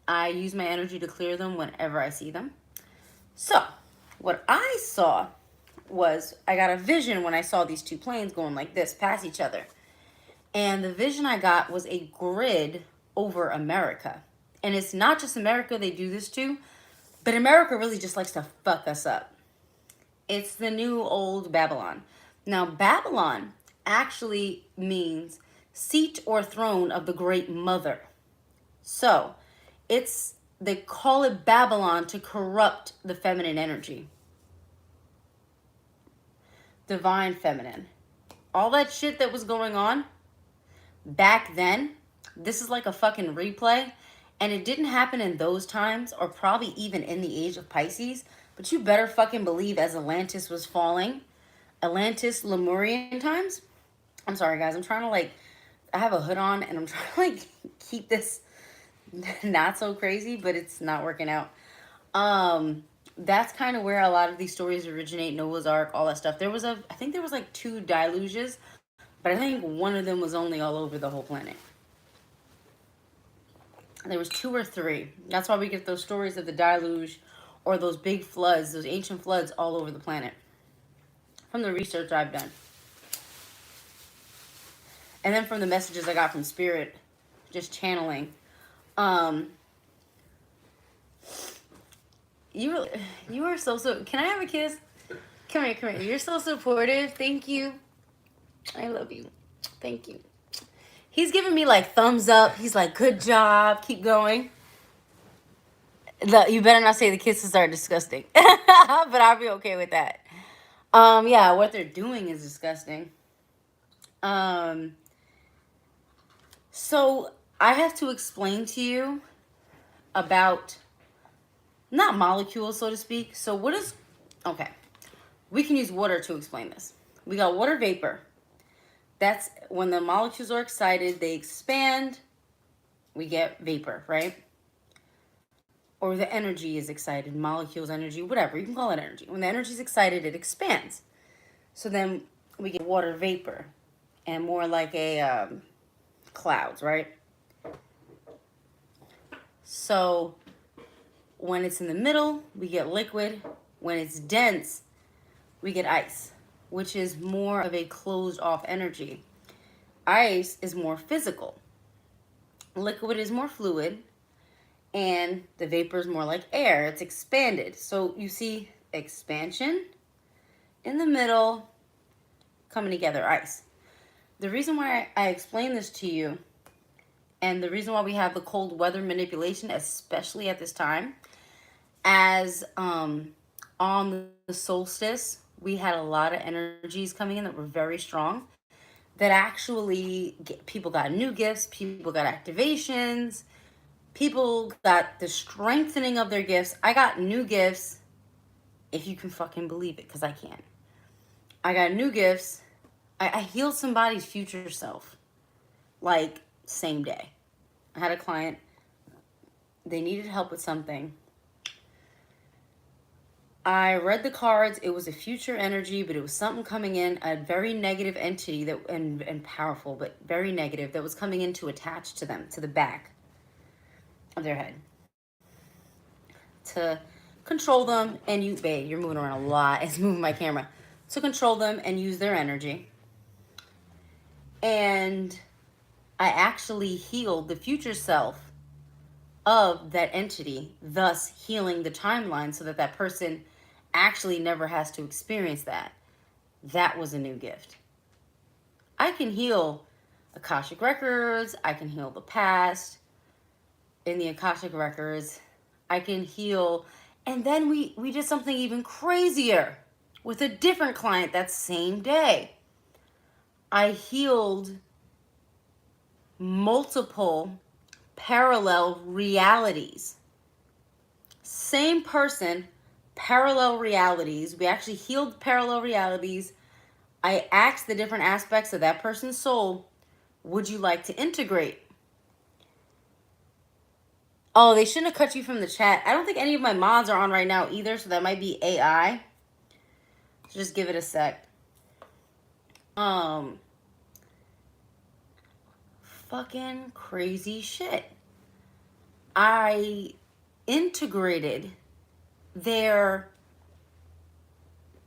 [SPEAKER 1] I use my energy to clear them whenever I see them. So, what I saw was, I got a vision when I saw these two planes going like this past each other. And the vision I got was a grid over America. And it's not just America they do this to, but America really just likes to fuck us up. It's the new old Babylon. Now, Babylon actually means seat or throne of the great mother. So, they call it Babylon to corrupt the feminine energy. Divine feminine. All that shit that was going on back then, this is like a fucking replay. And it didn't happen in those times, or probably even in the age of Pisces. But you better fucking believe as Atlantis was falling, Lemurian times. I'm sorry, guys. I'm trying to I have a hood on and I'm trying to keep this not so crazy, but it's not working out. That's kind of where a lot of these stories originate. Noah's Ark, all that stuff. I think there was like 2 deluges, but I think one of them was only all over the whole planet. There was 2 or 3. That's why we get those stories of the deluge or those big floods, those ancient floods all over the planet. From the research I've done. And then from the messages I got from Spirit, just channeling. You are so, can I have a kiss? Come here. You're so supportive. Thank you. I love you. Thank you. He's giving me like thumbs up. He's like, good job. Keep going. You better not say the kisses are disgusting. But I'll be okay with that. Yeah, what they're doing is disgusting. So I have to explain to you about, not molecules, so to speak. So what is, okay, we can use water to explain this. We got water vapor. That's when the molecules are excited, they expand, we get vapor, right? Or the energy is excited, molecules, energy, whatever, you can call it energy. When the energy is excited, it expands. So then we get water vapor and more like a clouds, right? So when it's in the middle, we get liquid. When it's dense, we get ice, which is more of a closed off energy. Ice is more physical. Liquid is more fluid. And the vapor is more like air. It's expanded. So you see expansion in the middle, coming together, ice. The reason why I explain this to you, and the reason why we have the cold weather manipulation, especially at this time, as on the solstice, we had a lot of energies coming in that were very strong, that actually people got new gifts, people got activations, people got the strengthening of their gifts. I got new gifts, if you can fucking believe it, because I can't. I got new gifts. I healed somebody's future self, like, same day. I had a client, they needed help with something. I read the cards. It was a future energy, but it was something coming in, a very negative entity that and powerful, but very negative, that was coming in to attach to them, to the back of their head, to control them. And you, babe, you're moving around a lot. It's moving my camera. To control them and use their energy. And I actually healed the future self of that entity, thus healing the timeline so that that person actually never has to experience that. That was a new gift. I can heal Akashic records. I can heal the past. In the Akashic records, I can heal. And then we did something even crazier with a different client that same day. I healed multiple parallel realities. Same person, parallel realities. We actually healed parallel realities. I asked the different aspects of that person's soul, would you like to integrate? Oh, they shouldn't have cut you from the chat. I don't think any of my mods are on right now either, so that might be AI. So just give it a sec. Fucking crazy shit. I integrated their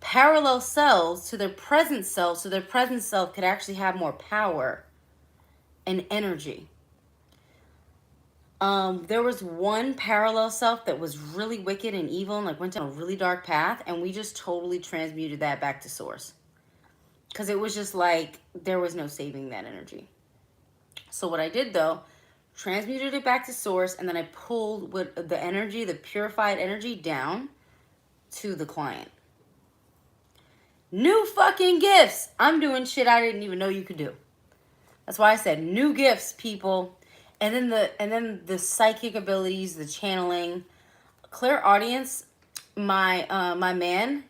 [SPEAKER 1] parallel selves to their present self, so their present self could actually have more power and energy. There was one parallel self that was really wicked and evil and like went down a really dark path, and we just totally transmuted that back to source. Because it was just like, there was no saving that energy. So what I did though, transmuted it back to source, and then I pulled with the energy, the purified energy, down to the client. New fucking gifts. I'm doing shit I didn't even know you could do. That's why I said new gifts, people. And then the psychic abilities, the channeling, clairaudience. My man,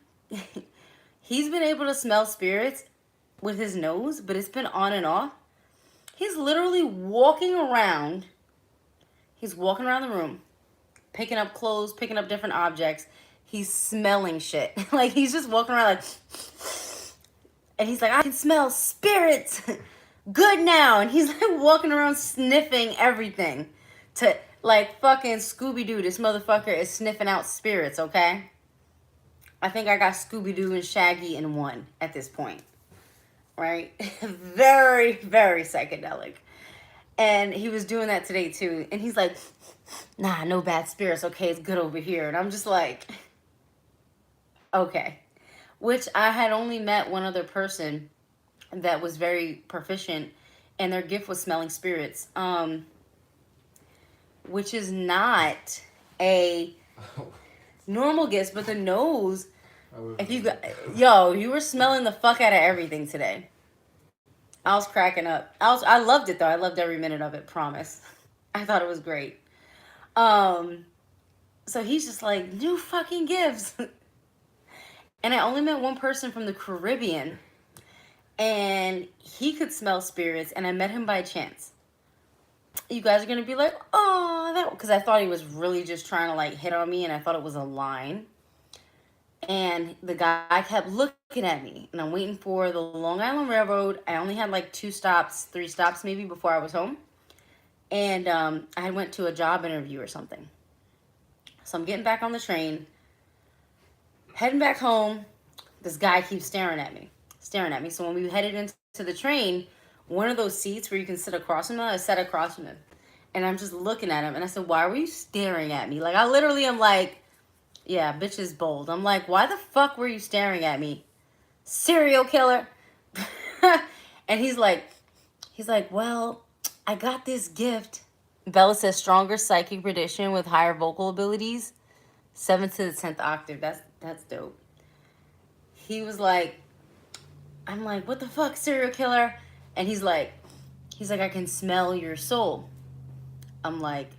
[SPEAKER 1] he's been able to smell spirits with his nose, but it's been on and off. He's literally walking around. He's walking around the room, picking up clothes, picking up different objects. He's smelling shit. Like, he's just walking around like, and he's like, I can smell spirits. Good now. And he's like walking around sniffing everything. To like fucking Scooby-Doo. This motherfucker is sniffing out spirits, okay? I think I got Scooby-Doo and Shaggy in one at this point. Right? Very, very psychedelic. And he was doing that today too. And he's like, nah, no bad spirits. Okay, it's good over here. And I'm just like, okay. Which I had only met one other person that was very proficient, and their gift was smelling spirits. Which is not a normal gift, but the nose, if you got, yo, you were smelling the fuck out of everything today. I was cracking up. I loved it though. I loved every minute of it, promise. I thought it was great. So he's just like, new fucking gifts. And I only met one person from the Caribbean, and he could smell spirits, and I met him by chance. You guys are gonna be like, oh, that, because I thought he was really just trying to like hit on me, and I thought it was a line. And the guy kept looking at me, and I'm waiting for the Long Island Railroad. I only had like 3 stops maybe before I was home. And I went to a job interview or something. So I'm getting back on the train, heading back home. This guy keeps staring at me. So when we headed into the train, one of those seats where you can sit across from him, I sat across from him. And I'm just looking at him, and I said, why were you staring at me? Like, I literally am like, yeah, bitch is bold. I'm like, why the fuck were you staring at me? Serial killer. And he's like, well, I got this gift. Bella says stronger psychic prediction with higher vocal abilities. 7th to the 10th octave. That's dope. He was like, I'm like, what the fuck, serial killer? And he's like, I can smell your soul. I'm like,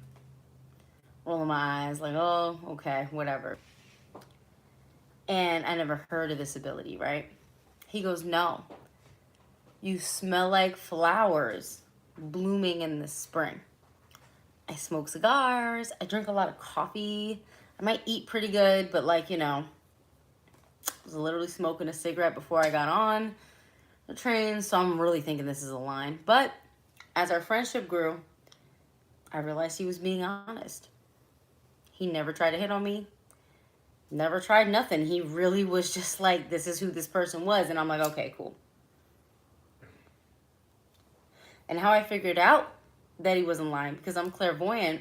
[SPEAKER 1] rolling my eyes, like, oh, okay, whatever. And I never heard of this ability, right? He goes, no. You smell like flowers blooming in the spring. I smoke cigars. I drink a lot of coffee. I might eat pretty good, but like, you know, I was literally smoking a cigarette before I got on the train, so I'm really thinking this is a line. But as our friendship grew, I realized he was being honest. He never tried to hit on me. Never tried nothing. He really was just like, this is who this person was. And I'm like, okay, cool. And how I figured out that he wasn't lying, because I'm clairvoyant,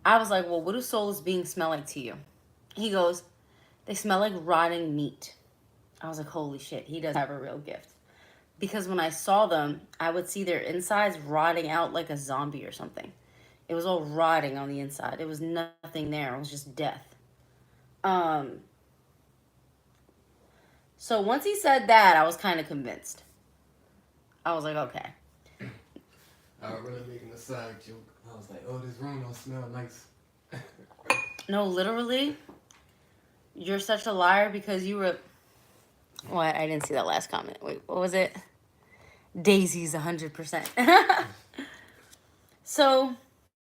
[SPEAKER 1] I was like, well, what do souls being smell like to you? He goes, they smell like rotting meat. I was like, holy shit, he does have a real gift. Because when I saw them, I would see their insides rotting out like a zombie or something. It was all rotting on the inside. There was nothing there. It was just death. So once he said that, I was kind of convinced. I was like, okay.
[SPEAKER 2] I was really making a side joke. I was like, oh, this room don't smell nice.
[SPEAKER 1] No, literally, you're such a liar because you were... What? I didn't see that last comment. Wait, what was it? Daisy's 100%. So,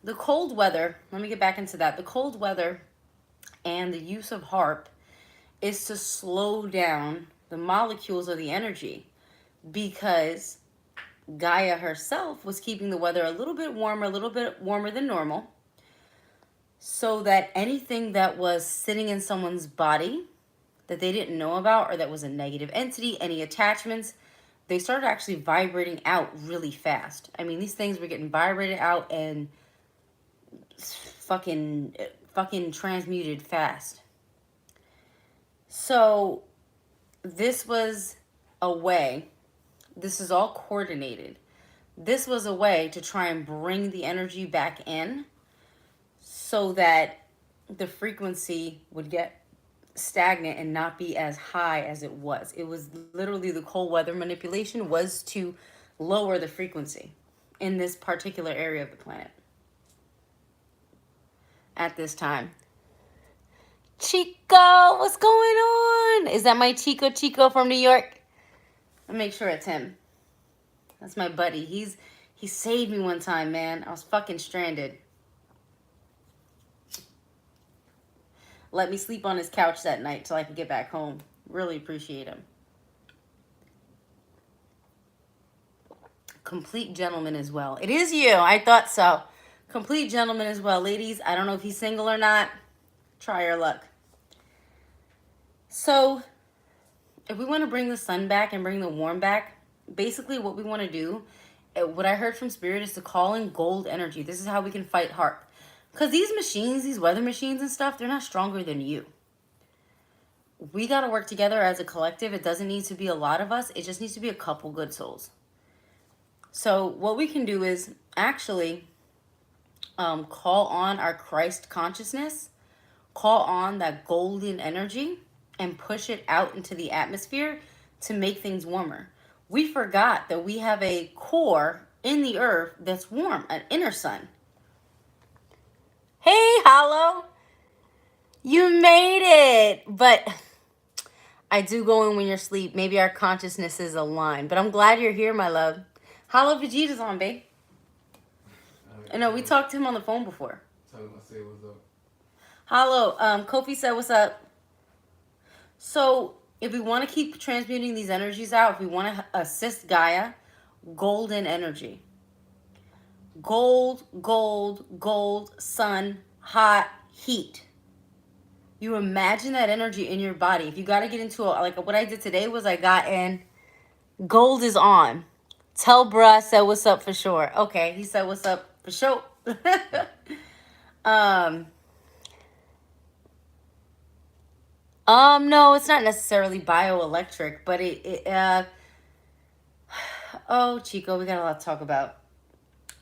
[SPEAKER 1] the cold weather, let me get back into that. The cold weather and the use of HARP is to slow down the molecules of the energy, because Gaia herself was keeping the weather a little bit warmer than normal, so that anything that was sitting in someone's body that they didn't know about, or that was a negative entity, any attachments, they started actually vibrating out really fast. I mean, these things were getting vibrated out and fucking transmuted fast. So this was a way, this is all coordinated. This was a way to try and bring the energy back in so that the frequency would get stagnant and not be as high as it was. It was literally, the cold weather manipulation was to lower the frequency in this particular area of the planet at this time. Chico, what's going on? Is that my Chico from New York? I'll make sure it's him. That's my buddy. He saved me one time, man. I was fucking stranded. Let me sleep on his couch that night till I could get back home. Really appreciate him. Complete gentleman as well. It is you. I thought so. Complete gentleman as well. Ladies, I don't know if he's single or not. Try your luck. So, if we want to bring the sun back and bring the warm back, basically what we want to do, what I heard from Spirit, is to call in gold energy. This is how we can fight HARP. Because these machines, these weather machines and stuff, they're not stronger than you. We got to work together as a collective. It doesn't need to be a lot of us. It just needs to be a couple good souls. So what we can do is actually call on our Christ consciousness, call on that golden energy, and push it out into the atmosphere to make things warmer. we forgot that we have a core in the earth that's warm, an inner sun. Hey, Hollow, you made it. But I do go in when you're asleep. Maybe our consciousness is aligned. But I'm glad you're here, my love. Hollow Vegeta's on, babe. I know, we talked to him on the phone before.
[SPEAKER 2] Tell him I say what's up.
[SPEAKER 1] Hollow, Kofi said, what's up? So, if we want to keep transmuting these energies out, if we want to assist Gaia, golden energy. Gold, gold, gold, sun, hot, heat. You imagine that energy in your body. If you got to get into like what I did today was I got in, gold is on. Tell bruh said what's up for sure. Okay, he said what's up for sure. No, it's not necessarily bioelectric, but oh, Chico, we got a lot to talk about.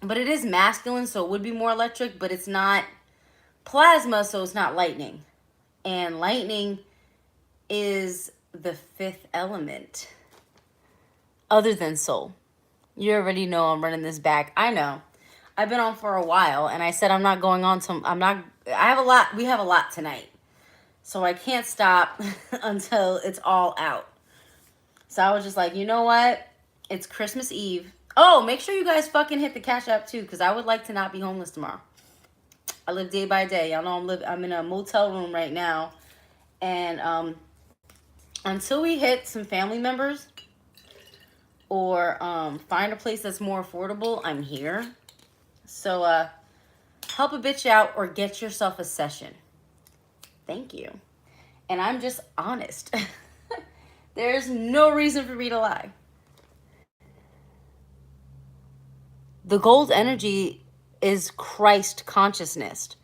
[SPEAKER 1] But it is masculine, so it would be more electric, but it's not plasma, so it's not lightning. And lightning is the fifth element, other than soul. You already know I'm running this back. I know. I've been on for a while, and I said I'm not going on to, we have a lot tonight. So I can't stop until it's all out. So I was just like, you know what? It's Christmas Eve. Oh, make sure you guys fucking hit the CashApp too, because I would like to not be homeless tomorrow. I live day by day. Y'all know I'm in a motel room right now. And until we hit some family members or find a place that's more affordable, I'm here. So help a bitch out or get yourself a session. Thank you. And I'm just honest. There's no reason for me to lie. The gold energy is Christ consciousness.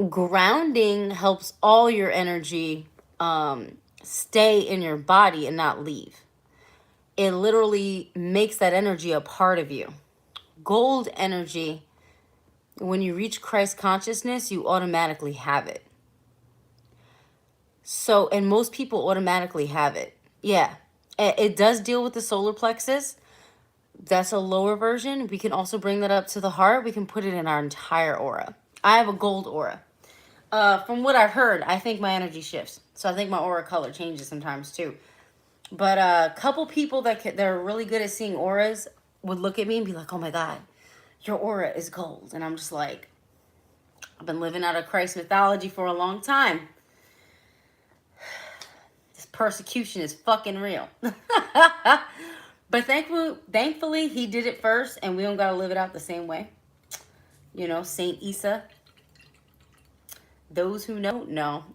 [SPEAKER 1] Grounding helps all your energy stay in your body and not leave. It literally makes that energy a part of you. Gold energy, when you reach Christ consciousness, you automatically have it. So, and most people automatically have it. Yeah, it does deal with the solar plexus. That's a lower version. We can also bring that up to the heart. We can put it in our entire aura. I have a gold aura. From what I've heard, I think my energy shifts. So I think my aura color changes sometimes too. But a couple people that are really good at seeing auras would look at me and be like, oh my God, your aura is gold. And I'm just like, I've been living out of Christ mythology for a long time. This persecution is fucking real. But thankfully, he did it first, and we don't got to live it out the same way. You know, Saint Isa. Those who know.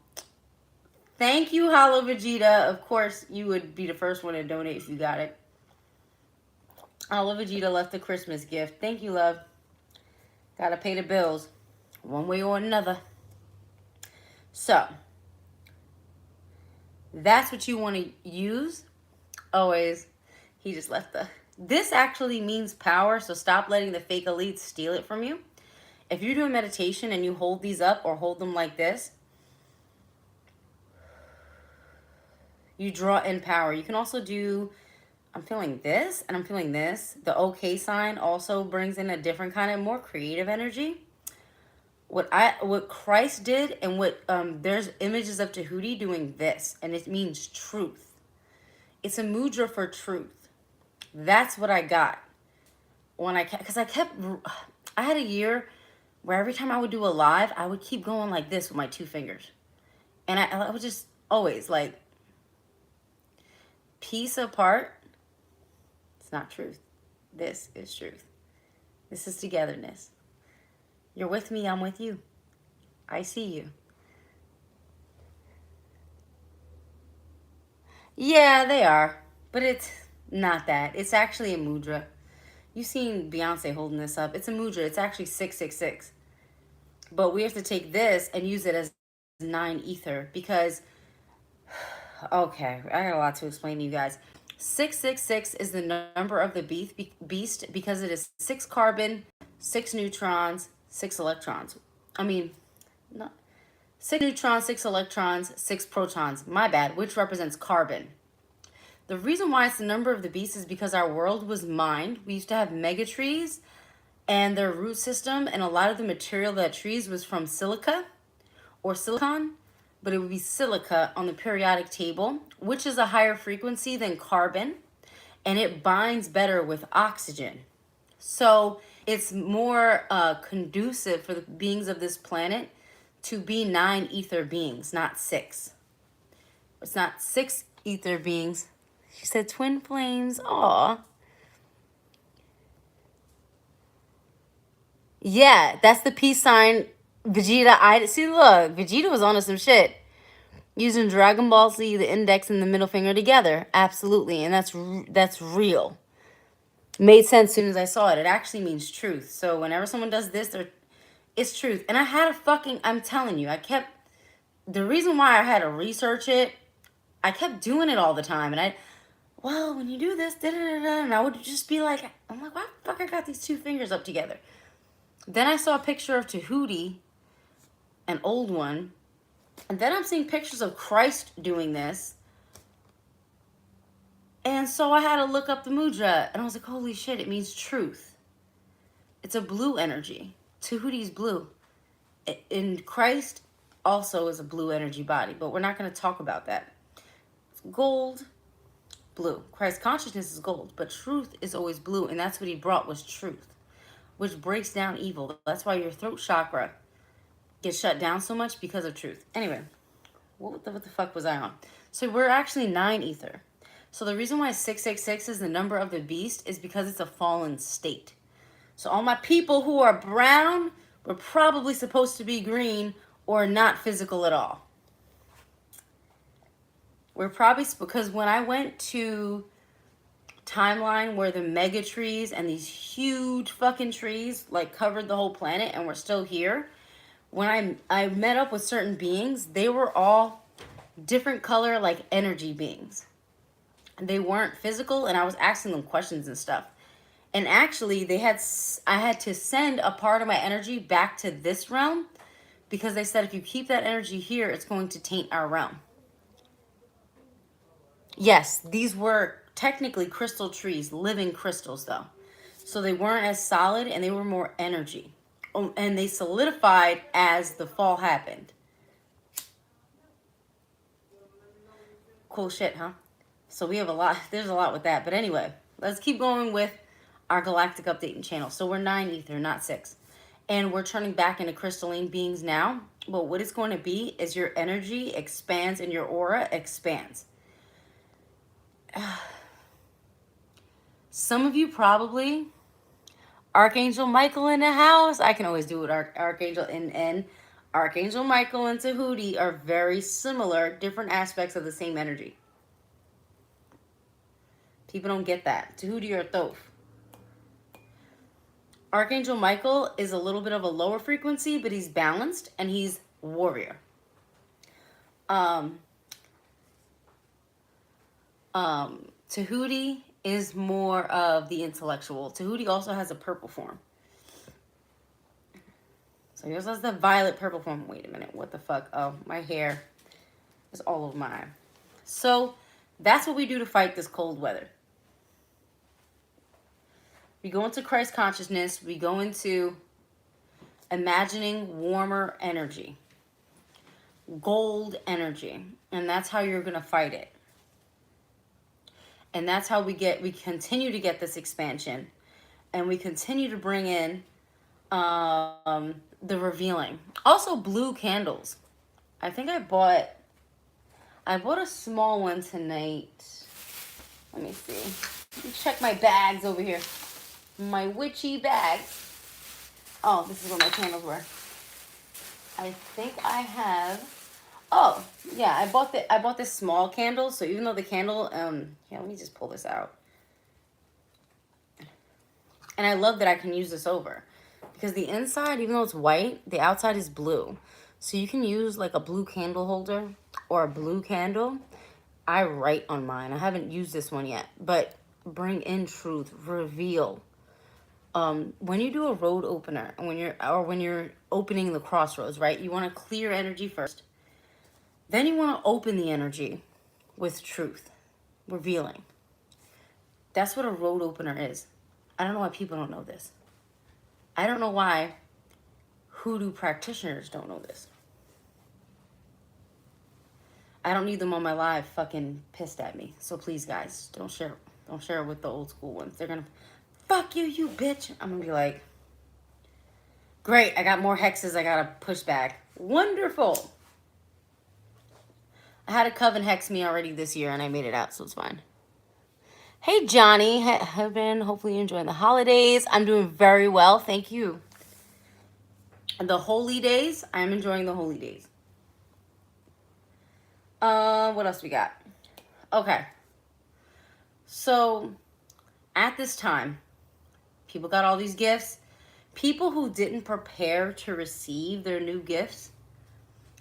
[SPEAKER 1] Thank you, Hollow Vegeta. Of course, you would be the first one to donate if you got it. Hollow Vegeta left a Christmas gift. Thank you, love. Gotta pay the bills, one way or another. So, that's what you want to use. Always. He just left the... This actually means power, so stop letting the fake elites steal it from you. If you're doing meditation and you hold these up or hold them like this, you draw in power. You can also do... I'm feeling this and I'm feeling this. The OK sign also brings in a different kind of more creative energy. What Christ did and what... there's images of Tahuti doing this, and it means truth. It's a mudra for truth. That's what I got when I had a year where every time I would do a live, I would keep going like this with my two fingers. And I would just always like, piece apart. It's not truth. This is truth. This is togetherness. You're with me, I'm with you. I see you. Yeah, they are. But it's not that. It's actually a mudra. You've seen Beyonce holding this up. It's a mudra. It's actually 666. But we have to take this and use it as 9 ether because, okay, I got a lot to explain to you guys. 666 is the number of the beast because it is 6 carbon, 6 neutrons, 6 electrons. 6 neutrons, 6 electrons, 6 protons. My bad, which represents carbon. The reason why it's the number of the beast is because our world was mined. We used to have mega trees and their root system, and a lot of the material of that trees was from silica or silicon, but it would be silica on the periodic table, which is a higher frequency than carbon, and it binds better with oxygen. So it's more conducive for the beings of this planet to be 9 ether beings, not 6. It's not 6 ether beings. She said twin flames. Aw. Yeah, that's the peace sign. Vegeta, see, look, Vegeta was onto some shit. Using Dragon Ball Z, the index and the middle finger together. Absolutely, and that's real. Made sense as soon as I saw it. It actually means truth. So whenever someone does this, it's truth. And I had a fucking, I'm telling you, the reason why I had to research it, I kept doing it all the time. And well, when you do this, da-da-da-da, and I would just be like, I'm like, why the fuck I got these 2 fingers up together? Then I saw a picture of Tahuti, an old one. And then I'm seeing pictures of Christ doing this. And so I had to look up the mudra. And I was like, holy shit, it means truth. It's a blue energy. Tahuti's blue. And Christ also is a blue energy body. But we're not going to talk about that. It's gold, blue. Christ consciousness is gold. But truth is always blue. And that's what he brought, was truth, which breaks down evil. That's why your throat chakra gets shut down so much, because of truth. Anyway, what the fuck was I on? So we're actually 9 ether. So the reason why 666 is the number of the beast is because it's a fallen state. So all my people who are brown were probably supposed to be green or not physical at all. We're probably, because when I went to timeline where the mega trees and these huge fucking trees like covered the whole planet and we're still here, when I met up with certain beings, they were all different color, like energy beings. They weren't physical, and I was asking them questions and stuff. And actually, I had to send a part of my energy back to this realm, because they said if you keep that energy here, it's going to taint our realm. Yes, these were technically crystal trees, living crystals though. So they weren't as solid, and they were more energy. And they solidified as the fall happened. Cool shit, huh? So we have there's a lot with that. But anyway, let's keep going with our galactic updating channel. So we're 9 ether, not 6. And we're turning back into crystalline beings now. But what it's going to be is your energy expands and your aura expands. Some of you probably... Archangel Michael in the house. I can always do it. Archangel and Archangel Michael and Tahuti are very similar, different aspects of the same energy. People don't get that. Tahuti or Thoth. Archangel Michael is a little bit of a lower frequency, but he's balanced and he's warrior. Tahuti is more of the intellectual. Tahuti also has a purple form. So here's the violet purple form. Wait a minute. What the fuck? Oh, my hair is all over my eye. So that's what we do to fight this cold weather. We go into Christ consciousness. We go into imagining warmer energy. Gold energy. And that's how you're going to fight it. And that's how we continue to get this expansion. And we continue to bring in the revealing. Also blue candles. I think I bought a small one tonight. Let me see. Let me check my bags over here. My witchy bags. Oh, this is what my candles were. I think I have... Oh, yeah, I bought this small candle. So even though the candle, yeah, let me just pull this out. And I love that I can use this over. Because the inside, even though it's white, the outside is blue. So you can use like a blue candle holder or a blue candle. I write on mine. I haven't used this one yet. But bring in truth, reveal. When you do a road opener, when you're opening the crossroads, right? You want to clear energy first. Then you want to open the energy with truth. revealing. That's what a road opener is. I don't know why people don't know this. I don't know why hoodoo practitioners don't know this. I don't need them on my live fucking pissed at me. So please, guys, don't share it with the old school ones. They're gonna, fuck you, you bitch. I'm gonna be like, great, I got more hexes I gotta push back. Wonderful. I had a coven hex me already this year and I made it out, so it's fine. Hey, Johnny. Have been hopefully enjoying the holidays. I'm doing very well. Thank you. The holy days. I'm enjoying the holy days. What else we got? Okay. So, at this time, people got all these gifts. People who didn't prepare to receive their new gifts,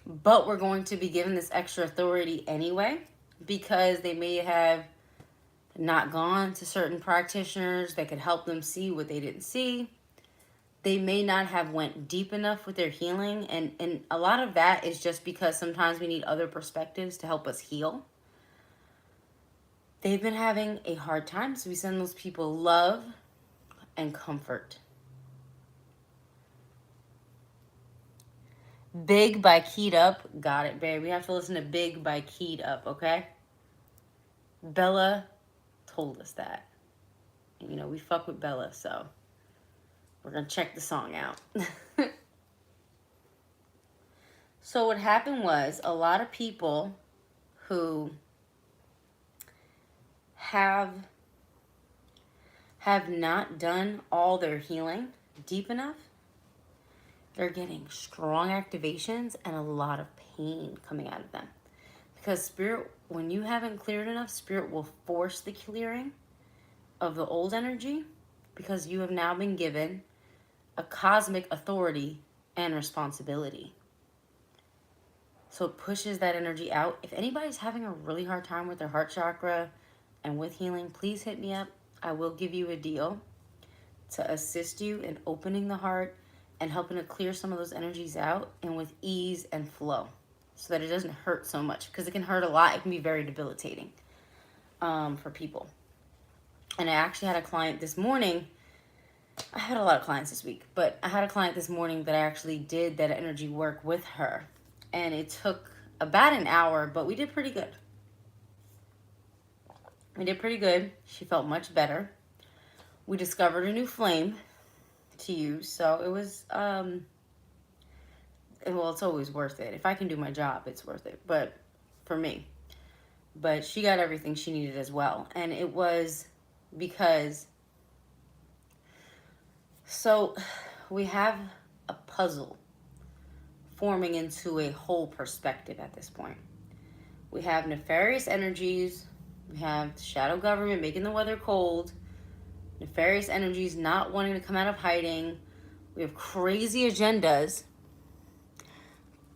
[SPEAKER 1] but were going to be given this extra authority anyway, because they may have not gone to certain practitioners that could help them see what they didn't see. They may not have went deep enough with their healing. And a lot of that is just because sometimes we need other perspectives to help us heal. They've been having a hard time, so we send those people love and comfort. Big by Keyed Up. Got it, babe. We have to listen to Big by Keyed Up, okay? Bella told us that. You know, we fuck with Bella, so we're going to check the song out. So what happened was a lot of people who have not done all their healing deep enough, they're getting strong activations and a lot of pain coming out of them. Because Spirit, when you haven't cleared enough, Spirit will force the clearing of the old energy because you have now been given a cosmic authority and responsibility. So it pushes that energy out. If anybody's having a really hard time with their heart chakra and with healing, please hit me up. I will give you a deal to assist you in opening the heart and helping to clear some of those energies out and with ease and flow, so that it doesn't hurt so much, because it can hurt a lot. It can be very debilitating for people. And I actually had a client this morning. I had a lot of clients this week, but I had a client this morning that I actually did that energy work with her. And it took about an hour, but we did pretty good. We did pretty good. She felt much better. We discovered a new flame to use, so it was well, it's always worth it. If I can do my job, it's worth it, but for me. But she got everything she needed as well. And it was because, so we have a puzzle forming into a whole perspective at this point. We have nefarious energies. We have shadow government making the weather cold. Nefarious energies not wanting to come out of hiding. We have crazy agendas.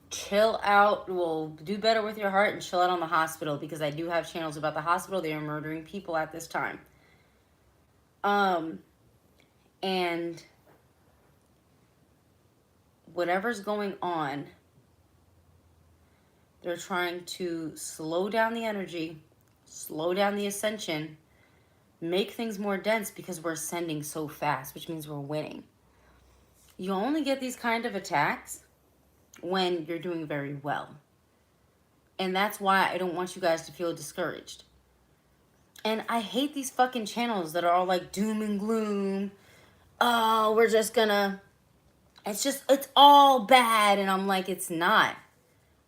[SPEAKER 1] Chill out. We'll do better with your heart and chill out on the hospital, because I do have channels about the hospital. They are murdering people at this time. And whatever's going on, they're trying to slow down the energy, slow down the ascension, make things more dense, because we're ascending so fast, which means we're winning. You only get these kind of attacks when you're doing very well. And that's why I don't want you guys to feel discouraged. And I hate these fucking channels that are all like doom and gloom. Oh, we're just gonna, it's all bad. And I'm like, it's not.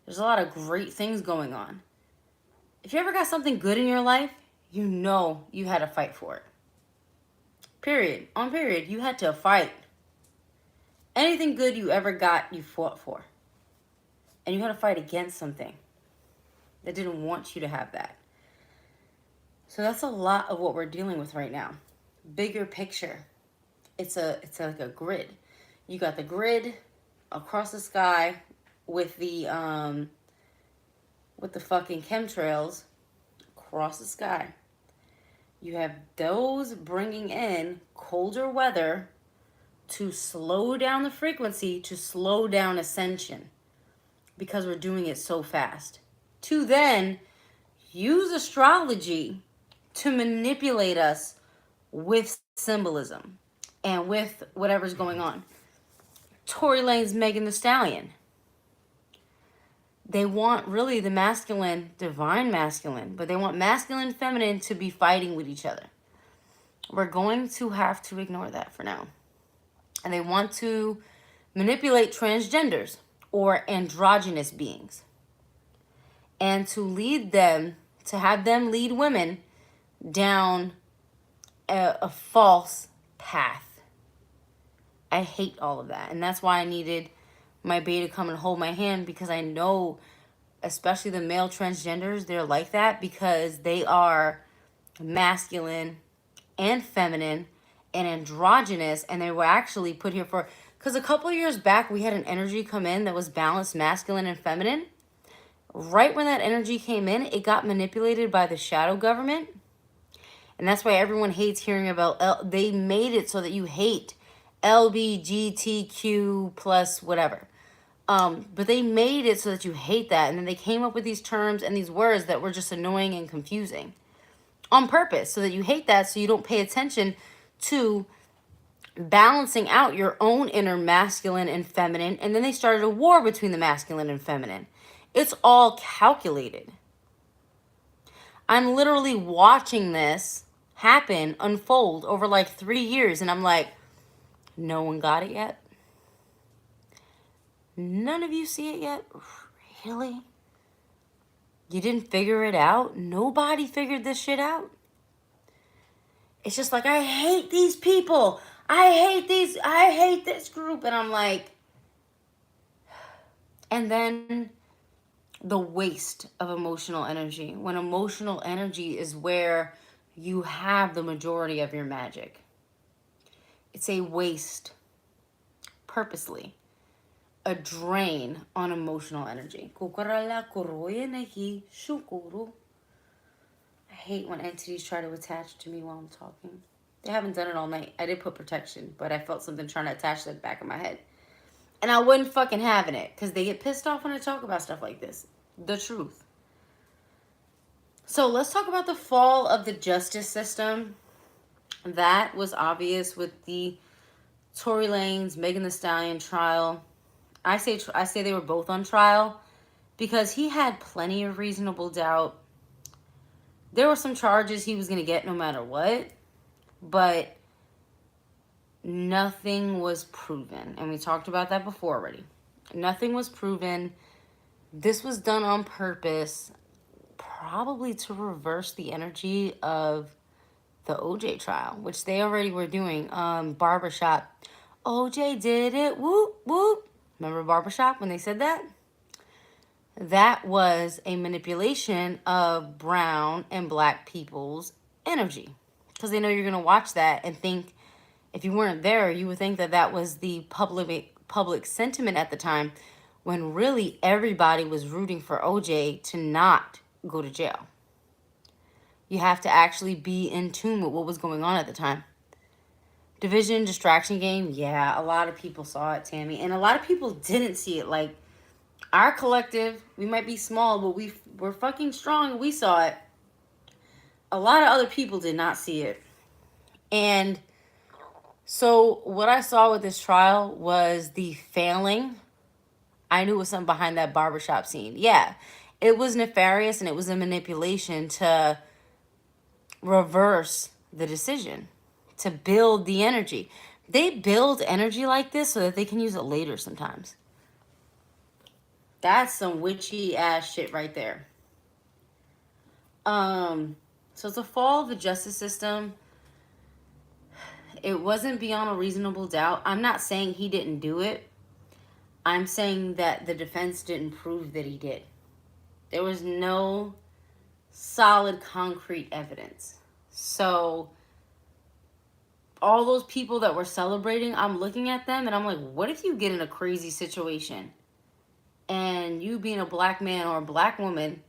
[SPEAKER 1] There's a lot of great things going on. If you ever got something good in your life, you know you had to fight for it. Period. On period. You had to fight. Anything good you ever got, you fought for. And you had to fight against something that didn't want you to have that. So that's a lot of what we're dealing with right now. Bigger picture. It's like a grid. You got the grid across the sky with the fucking chemtrails across the sky. You have those bringing in colder weather to slow down the frequency, to slow down ascension, because we're doing it so fast. To then use astrology to manipulate us with symbolism and with whatever's going on. Tory Lanez Megan Thee Stallion. They want really the masculine, divine masculine, but they want masculine, feminine to be fighting with each other. We're going to have to ignore that for now. And they want to manipulate transgenders or androgynous beings and to lead them, to have them lead women down a false path. I hate all of that. And that's why I needed my bae to come and hold my hand, because I know, especially the male transgenders, they're like that because they are masculine and feminine and androgynous, and they were actually put here for, because a couple of years back we had an energy come in that was balanced masculine and feminine. Right when that energy came in, it got manipulated by the shadow government, and that's why everyone hates hearing about they made it so that you hate LBGTQ plus whatever. But they made it so that you hate that. And then they came up with these terms and these words that were just annoying and confusing on purpose, so that you hate that, so you don't pay attention to balancing out your own inner masculine and feminine. And then they started a war between the masculine and feminine. It's all calculated. I'm literally watching this happen, unfold over like 3 years. And I'm like, no one got it yet? None of you see it yet? Really? You didn't figure it out? Nobody figured this shit out? It's just like, I hate these people. I hate this group. And I'm like, and then the waste of emotional energy. When emotional energy is where you have the majority of your magic. It's a waste, purposely. A drain on emotional energy. I hate when entities try to attach to me while I'm talking. They haven't done it all night. I did put protection, but I felt something trying to attach to the back of my head. And I wasn't fucking having it, because they get pissed off when I talk about stuff like this. The truth. So let's talk about the fall of the justice system. That was obvious with the Tory Lanez, Megan Thee Stallion trial. I say they were both on trial because he had plenty of reasonable doubt. There were some charges he was going to get no matter what, but nothing was proven. And we talked about that before already. Nothing was proven. This was done on purpose, probably to reverse the energy of the OJ trial, which they already were doing. Barbershop. OJ did it. Whoop, whoop. Remember Barbershop when they said that? That was a manipulation of brown and black people's energy. Because they know you're going to watch that and think, if you weren't there, you would think that that was the public sentiment at the time, when really everybody was rooting for OJ to not go to jail. You have to actually be in tune with what was going on at the time. Division, distraction game. Yeah, a lot of people saw it, Tammy. And a lot of people didn't see it. Like, our collective, we might be small, but we're fucking strong. We saw it. A lot of other people did not see it. And so what I saw with this trial was the failing. I knew it was something behind that barbershop scene. Yeah, it was nefarious and it was a manipulation to reverse the decision, to build the energy. They build energy like this so that they can use it later sometimes. That's some witchy ass shit right there. So it's a fall of the justice system. It wasn't beyond a reasonable doubt. I'm not saying he didn't do it. I'm saying that the defense didn't prove that he did. There was no solid, concrete evidence. So all those people that were celebrating, I'm looking at them and I'm like, what if you get in a crazy situation and you being a black man or a black woman,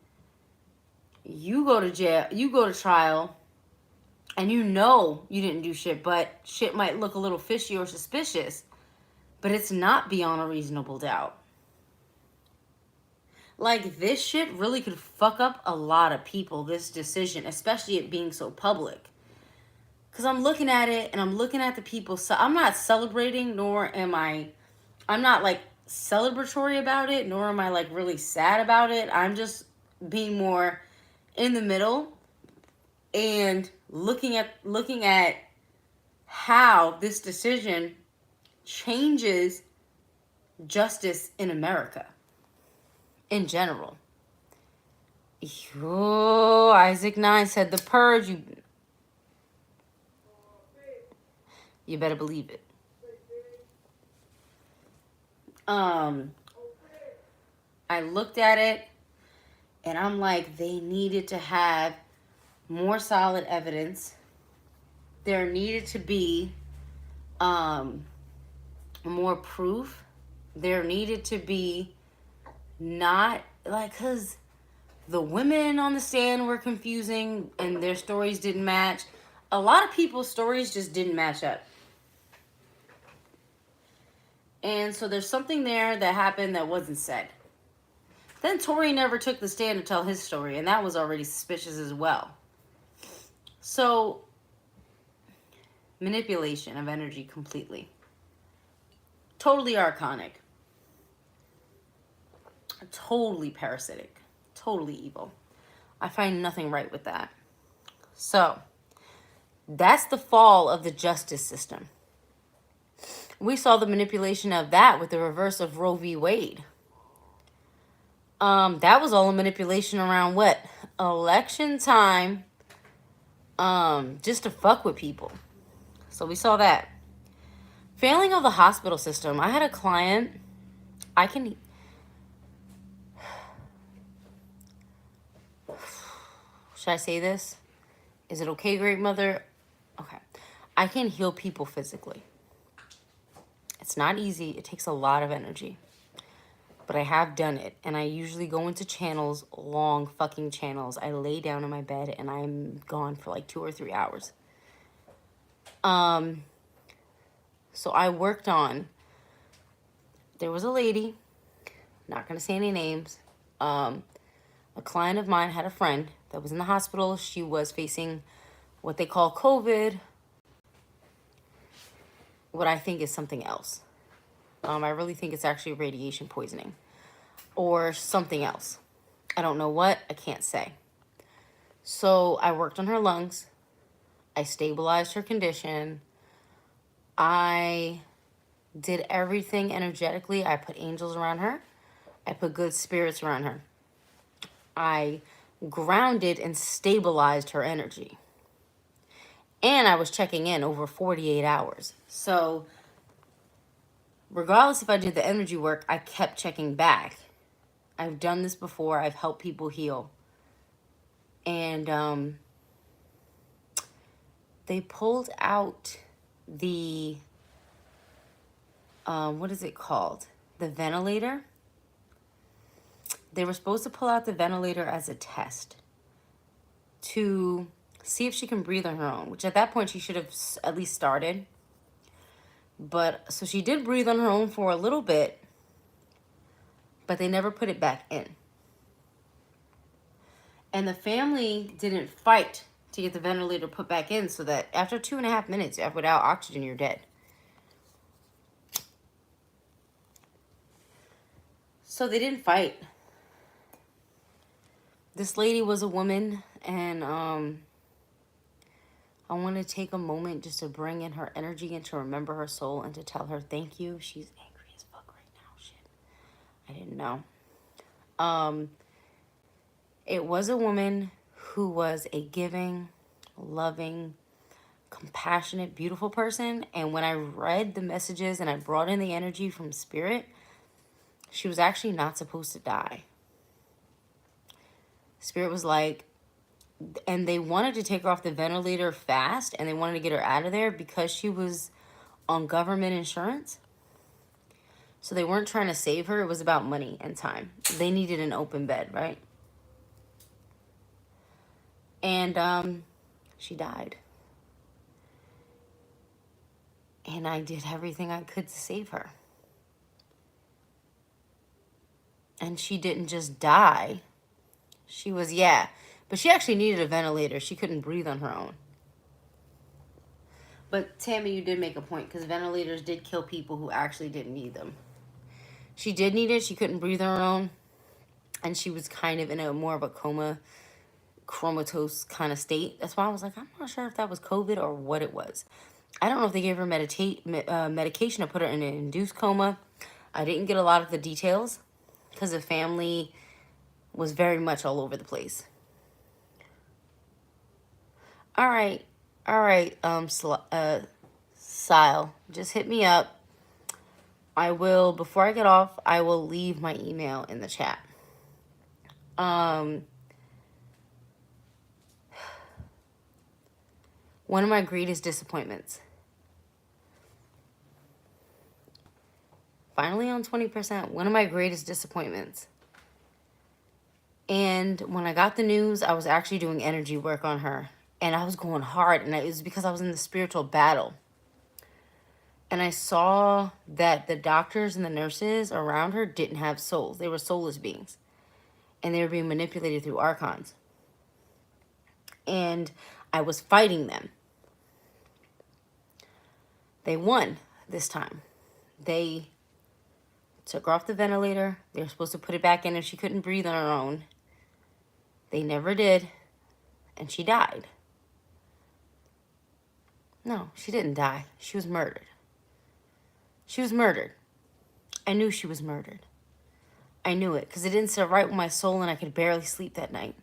[SPEAKER 1] you go to jail, you go to trial, and you know you didn't do shit, but shit might look a little fishy or suspicious, but it's not beyond a reasonable doubt. Like, this shit really could fuck up a lot of people, this decision, especially it being so public. Because I'm looking at it and I'm looking at the people. So I'm not celebrating, nor am I'm not like celebratory about it, nor am I like really sad about it. I'm just being more in the middle and looking at how this decision changes justice in America in general. Oh, Isaac 9 said the purge. You better believe it. I looked at it and I'm like, they needed to have more solid evidence. There needed to be more proof. There needed to be not like, because the women on the stand were confusing and their stories didn't match. A lot of people's stories just didn't match up. And so there's something there that happened that wasn't said. Then Tory never took the stand to tell his story, and that was already suspicious as well. So, manipulation of energy completely. Totally archonic. Totally parasitic. Totally evil. I find nothing right with that. So, that's the fall of the justice system. We saw the manipulation of that with the reverse of Roe v. Wade. That was all a manipulation around what? Election time. Just to fuck with people. So we saw that. Failing of the hospital system. I had a client. Should I say this? Is it okay, great mother? Okay. I can heal people physically. It's not easy. It takes a lot of energy. But I have done it. And I usually go into channels, long fucking channels. I lay down in my bed and I'm gone for like 2 or 3 hours. So I worked on, there was a lady, not going to say any names. A client of mine had a friend that was in the hospital. She was facing what they call COVID. What I think is something else. I really think it's actually radiation poisoning or something else. I don't know what. I can't say. So I worked on her lungs. I stabilized her condition. I did everything energetically. I put angels around her. I put good spirits around her. I grounded and stabilized her energy. And I was checking in over 48 hours. So regardless if I did the energy work, I kept checking back. I've done this before. I've helped people heal. And they pulled out the, what is it called? The ventilator. They were supposed to pull out the ventilator as a test to see if she can breathe on her own, which at that point she should have at least started. But so she did breathe on her own for a little bit, but they never put it back in. And the family didn't fight to get the ventilator put back in, so that after 2.5 minutes without oxygen, you're dead. So they didn't fight. This lady was a woman, and I want to take a moment just to bring in her energy and to remember her soul and to tell her thank you. She's angry as fuck right now. Shit. I didn't know. It was a woman who was a giving, loving, compassionate, beautiful person. And when I read the messages and I brought in the energy from spirit, she was actually not supposed to die. Spirit was like, and they wanted to take her off the ventilator fast, and they wanted to get her out of there because she was on government insurance. So they weren't trying to save her. It was about money and time. They needed an open bed, right? And she died. And I did everything I could to save her. And she didn't just die. She was, yeah. But she actually needed a ventilator. She couldn't breathe on her own. But Tammy, you did make a point, because ventilators did kill people who actually didn't need them. She did need it. She couldn't breathe on her own. And she was kind of in a more of a comatose kind of state. That's why I was like, I'm not sure if that was COVID or what it was. I don't know if they gave her medication or put her in an induced coma. I didn't get a lot of the details because the family was very much all over the place. All right, Sile, just hit me up. I will, before I get off, I will leave my email in the chat. One of my greatest disappointments. Finally on 20%. One of my greatest disappointments. And when I got the news, I was actually doing energy work on her. And I was going hard. And it was because I was in the spiritual battle. And I saw that the doctors and the nurses around her didn't have souls. They were soulless beings. And they were being manipulated through archons. And I was fighting them. They won this time. They took her off the ventilator. They were supposed to put it back in if she couldn't breathe on her own. They never did. And she died. No, she didn't die. She was murdered. She was murdered. I knew she was murdered. I knew it because it didn't sit right with my soul and I could barely sleep that night.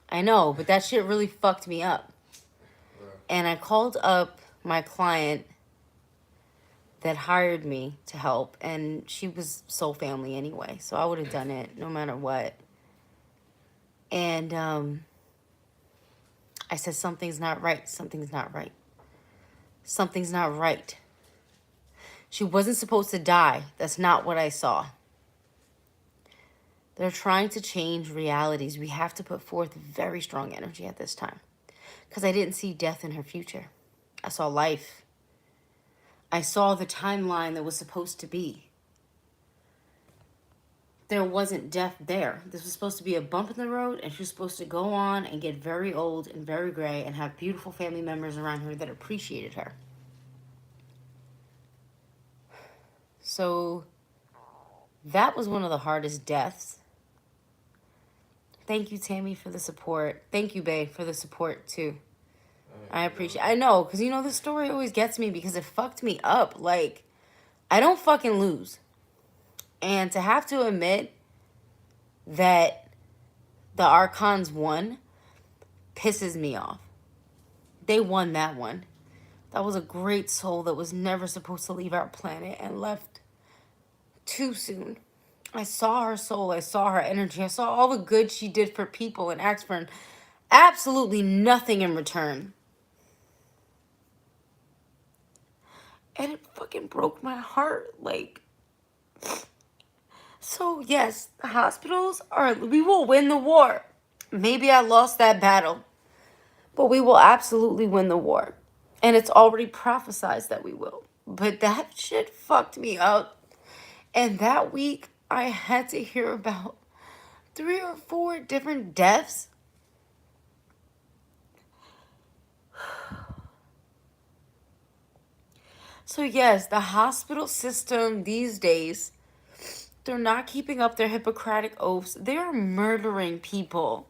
[SPEAKER 1] I know, but that shit really fucked me up. And I called up my client that hired me to help, and she was soul family anyway, so I would have done it no matter what. And I said, something's not right. Something's not right. Something's not right. She wasn't supposed to die. That's not what I saw. They're trying to change realities. We have to put forth very strong energy at this time. Because I didn't see death in her future. I saw life. I saw the timeline that was supposed to be. There wasn't death there. This was supposed to be a bump in the road, and she was supposed to go on and get very old and very gray and have beautiful family members around her that appreciated her. So that was one of the hardest deaths. Thank you, Tammy, for the support. Thank you, Bae, for the support, too. I appreciate. I know, because, you know, this story always gets me because it fucked me up. Like, I don't fucking lose. And to have to admit that the Archons won pisses me off. They won that one. That was a great soul that was never supposed to leave our planet and left too soon. I saw her soul. I saw her energy. I saw all the good she did for people and asked for absolutely nothing in return. And it fucking broke my heart. Like, so yes, the hospitals we will win the war. Maybe I lost that battle, but we will absolutely win the war. And it's already prophesized that we will. But that shit fucked me up. And that week, I had to hear about 3 or 4 different deaths. So yes, the hospital system these days, they're not keeping up their Hippocratic oaths. They're murdering people.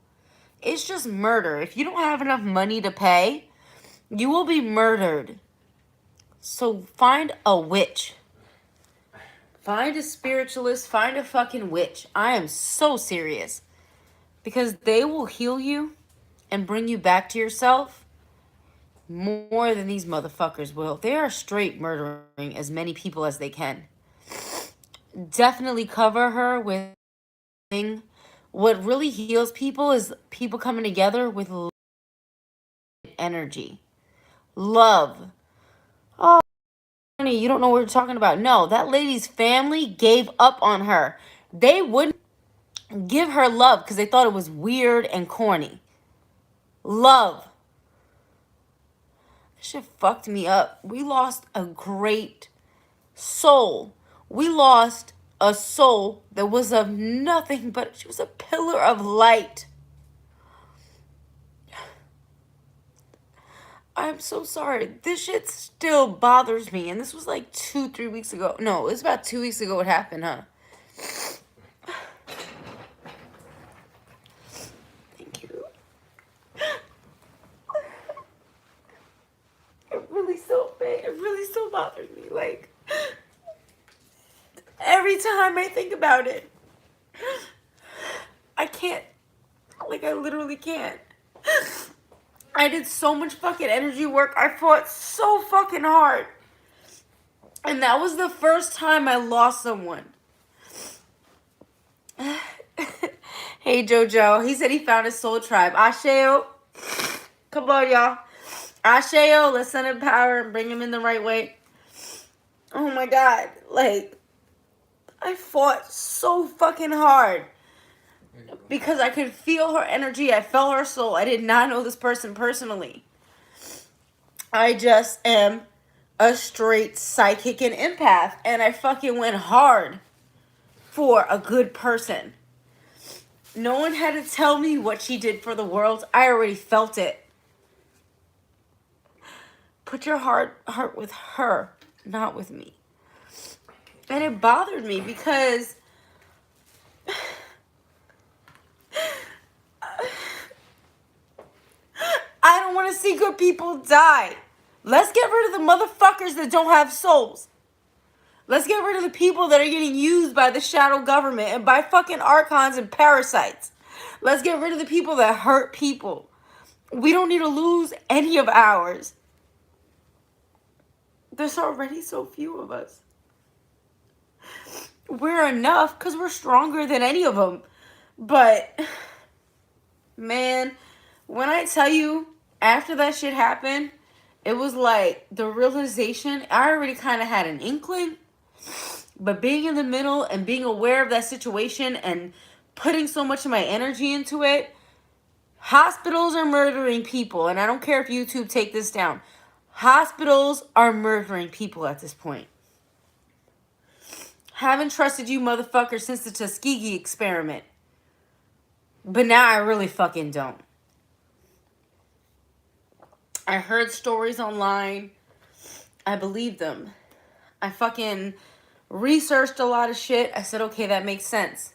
[SPEAKER 1] It's just murder. If you don't have enough money to pay, you will be murdered. So find a witch. Find a spiritualist. Find a fucking witch. I am so serious. Because they will heal you and bring you back to yourself more than these motherfuckers will. They are straight murdering as many people as they can. Definitely cover her with... What really heals people is people coming together with energy. Love. Oh, honey, you don't know what you're talking about. No, that lady's family gave up on her. They wouldn't give her love because they thought it was weird and corny. Love. That shit fucked me up. We lost a great soul. We lost a soul that was of nothing, but she was a pillar of light. I'm so sorry. This shit still bothers me. And this was like 2-3 weeks ago. No, it was about 2 weeks ago it happened, huh? Thank you. It really still bothers me. Like, every time I think about it, I can't. Like, I literally can't. I did so much fucking energy work. I fought so fucking hard. And that was the first time I lost someone. Hey, Jojo. He said he found his soul tribe. Asheo. Come on, y'all. Asheo. Let's send him power and bring him in the right way. Oh, my God. Like, I fought so fucking hard. Because I could feel her energy. I felt her soul. I did not know this person personally. I just am a straight psychic and empath. And I fucking went hard for a good person. No one had to tell me what she did for the world. I already felt it. Put your heart with her, not with me. And it bothered me because I don't want to see good people die. Let's get rid of the motherfuckers that don't have souls. Let's get rid of the people that are getting used by the shadow government and by fucking archons and parasites. Let's get rid of the people that hurt people. We don't need to lose any of ours. There's already so few of us. We're enough because we're stronger than any of them. But, man, when I tell you, after that shit happened, it was like the realization, I already kind of had an inkling, but being in the middle and being aware of that situation and putting so much of my energy into it, hospitals are murdering people, and I don't care if YouTube take this down. Hospitals are murdering people at this point. Haven't trusted you motherfuckers since the Tuskegee experiment. But now I really fucking don't. I heard stories online. I believed them. I fucking researched a lot of shit. I said, okay, that makes sense.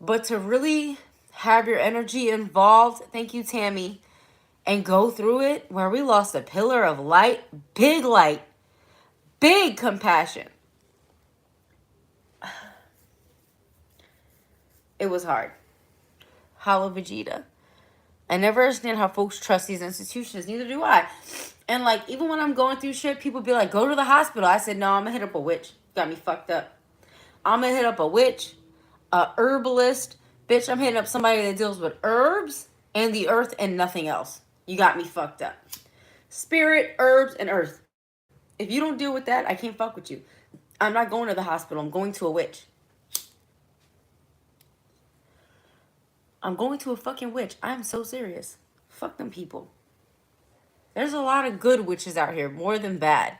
[SPEAKER 1] But to really have your energy involved, thank you, Tammy, and go through it, where we lost a pillar of light, big compassion. It was hard. Hollow Vegeta. I never understand how folks trust these institutions. Neither do I. And, like, even when I'm going through shit, people be like, go to the hospital. I said, no, I'm going to hit up a witch. Got me fucked up. I'm going to hit up a witch, a herbalist. Bitch, I'm hitting up somebody that deals with herbs and the earth and nothing else. You got me fucked up. Spirit, herbs, and earth. If you don't deal with that, I can't fuck with you. I'm not going to the hospital. I'm going to a witch. I'm going to a fucking witch. I'm so serious. Fuck them people. There's a lot of good witches out here, more than bad.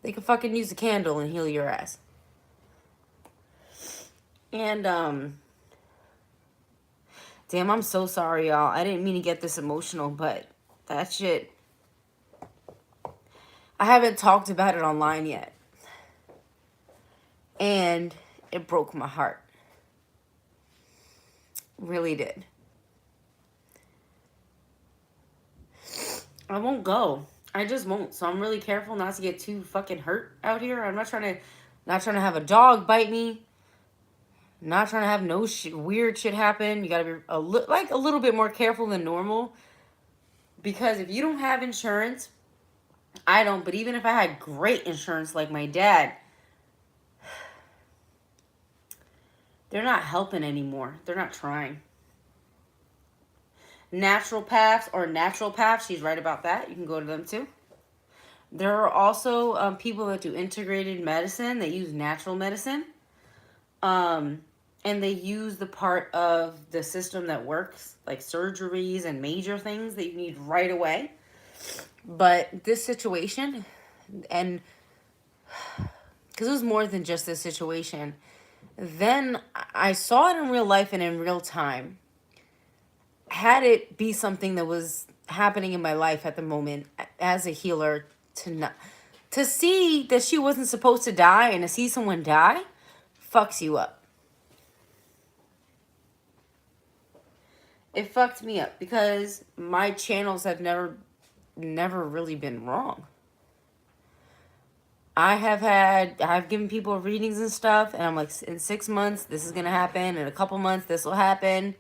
[SPEAKER 1] They can fucking use a candle and heal your ass. And, damn, I'm so sorry, y'all. I didn't mean to get this emotional, but that shit, I haven't talked about it online yet. And it broke my heart. Really did. I won't go. I just won't. So I'm really careful not to get too fucking hurt out here. I'm not trying to have a dog bite me. Not trying to have no weird shit happen. You gotta be a little bit more careful than normal. Because if you don't have insurance, I don't. But even if I had great insurance like my dad, they're not helping anymore. They're not trying. Naturopaths, she's right about that. You can go to them too. There are also people that do integrated medicine. They use natural medicine. And they use the part of the system that works, like surgeries and major things that you need right away. But this situation, and because it was more than just this situation. Then I saw it in real life and in real time. Had it be something that was happening in my life at the moment as a healer, to see that she wasn't supposed to die and to see someone die fucks you up. It fucked me up because my channels have never really been wrong. I've given people readings and stuff, and I'm like, in 6 months, this is going to happen. In a couple months, this will happen.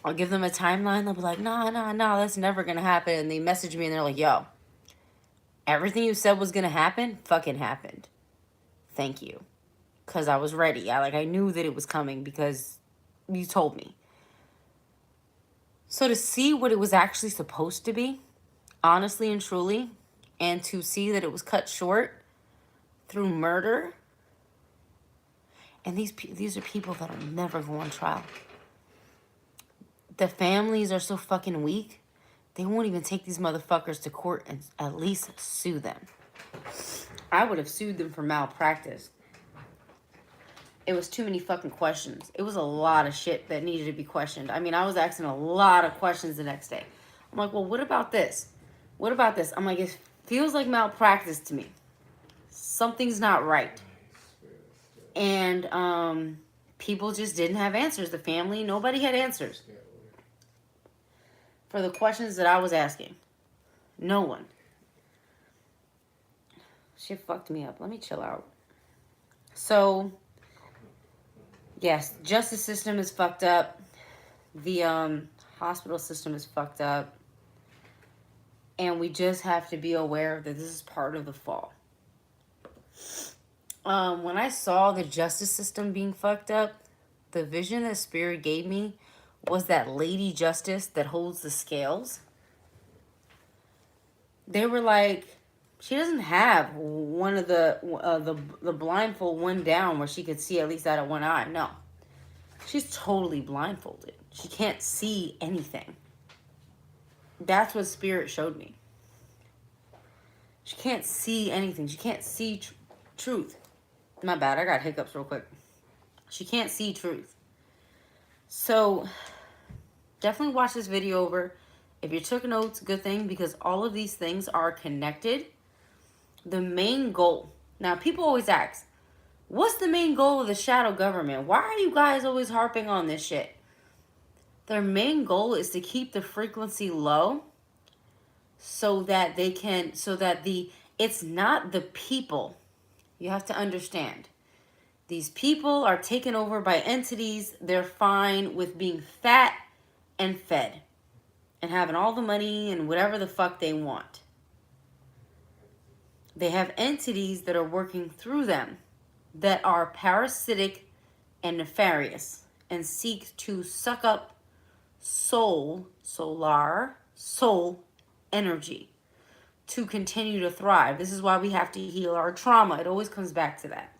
[SPEAKER 1] I'll give them a timeline. They'll be like, nah, that's never going to happen. And they message me, and they're like, yo, everything you said was going to happen fucking happened. Thank you. Because I was ready. I knew that it was coming because you told me. So to see what it was actually supposed to be, honestly and truly, and to see that it was cut short through murder, and these are people that will never go on trial. The families are so fucking weak, they won't even take these motherfuckers to court and at least sue them. I would have sued them for malpractice. It was too many fucking questions. It was a lot of shit that needed to be questioned. I mean, I was asking a lot of questions the next day. I'm like, well, what about this? What about this? I'm like, it feels like malpractice to me. Something's not right. And people just didn't have answers. The family, nobody had answers for the questions that I was asking. No one. Shit fucked me up. Let me chill out. So, yes, justice system is fucked up. The hospital system is fucked up. And we just have to be aware that this is part of the fall. When I saw the justice system being fucked up, the vision that Spirit gave me was that Lady Justice that holds the scales. They were like, she doesn't have one of the blindfold one down where she could see at least out of one eye. No. She's totally blindfolded. She can't see anything. That's what Spirit showed me. She can't see anything. She can't see truth. My bad. I got hiccups real quick. She can't see truth. So, definitely watch this video over. If you took notes, good thing, because all of these things are connected. The main goal. Now, people always ask, what's the main goal of the shadow government? Why are you guys always harping on this shit? Their main goal is to keep the frequency low so that it's not the people. You have to understand. These people are taken over by entities. They're fine with being fat and fed and having all the money and whatever the fuck they want. They have entities that are working through them that are parasitic and nefarious and seek to suck up soul energy to continue to thrive. This is why we have to heal our trauma. It always comes back to that.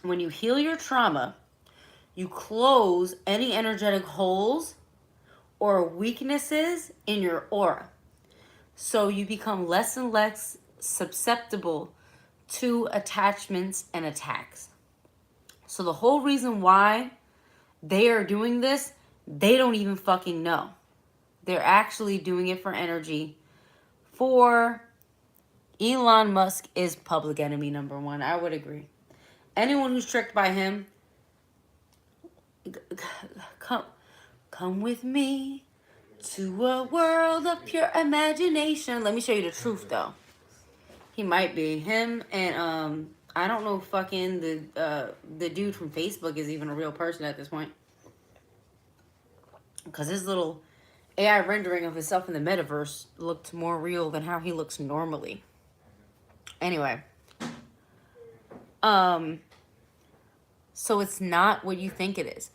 [SPEAKER 1] When you heal your trauma, you close any energetic holes or weaknesses in your aura. So you become less and less susceptible to attachments and attacks. So the whole reason why they are doing this, they don't even fucking know. They're actually doing it for energy. For Elon Musk is public enemy number one. I would agree. Anyone who's tricked by him, come with me to a world of pure imagination. Let me show you the truth, though. He might be. Him and, I don't know fucking the dude from Facebook is even a real person at this point. Because his little AI rendering of himself in the metaverse looked more real than how he looks normally. Anyway. So it's not what you think it is.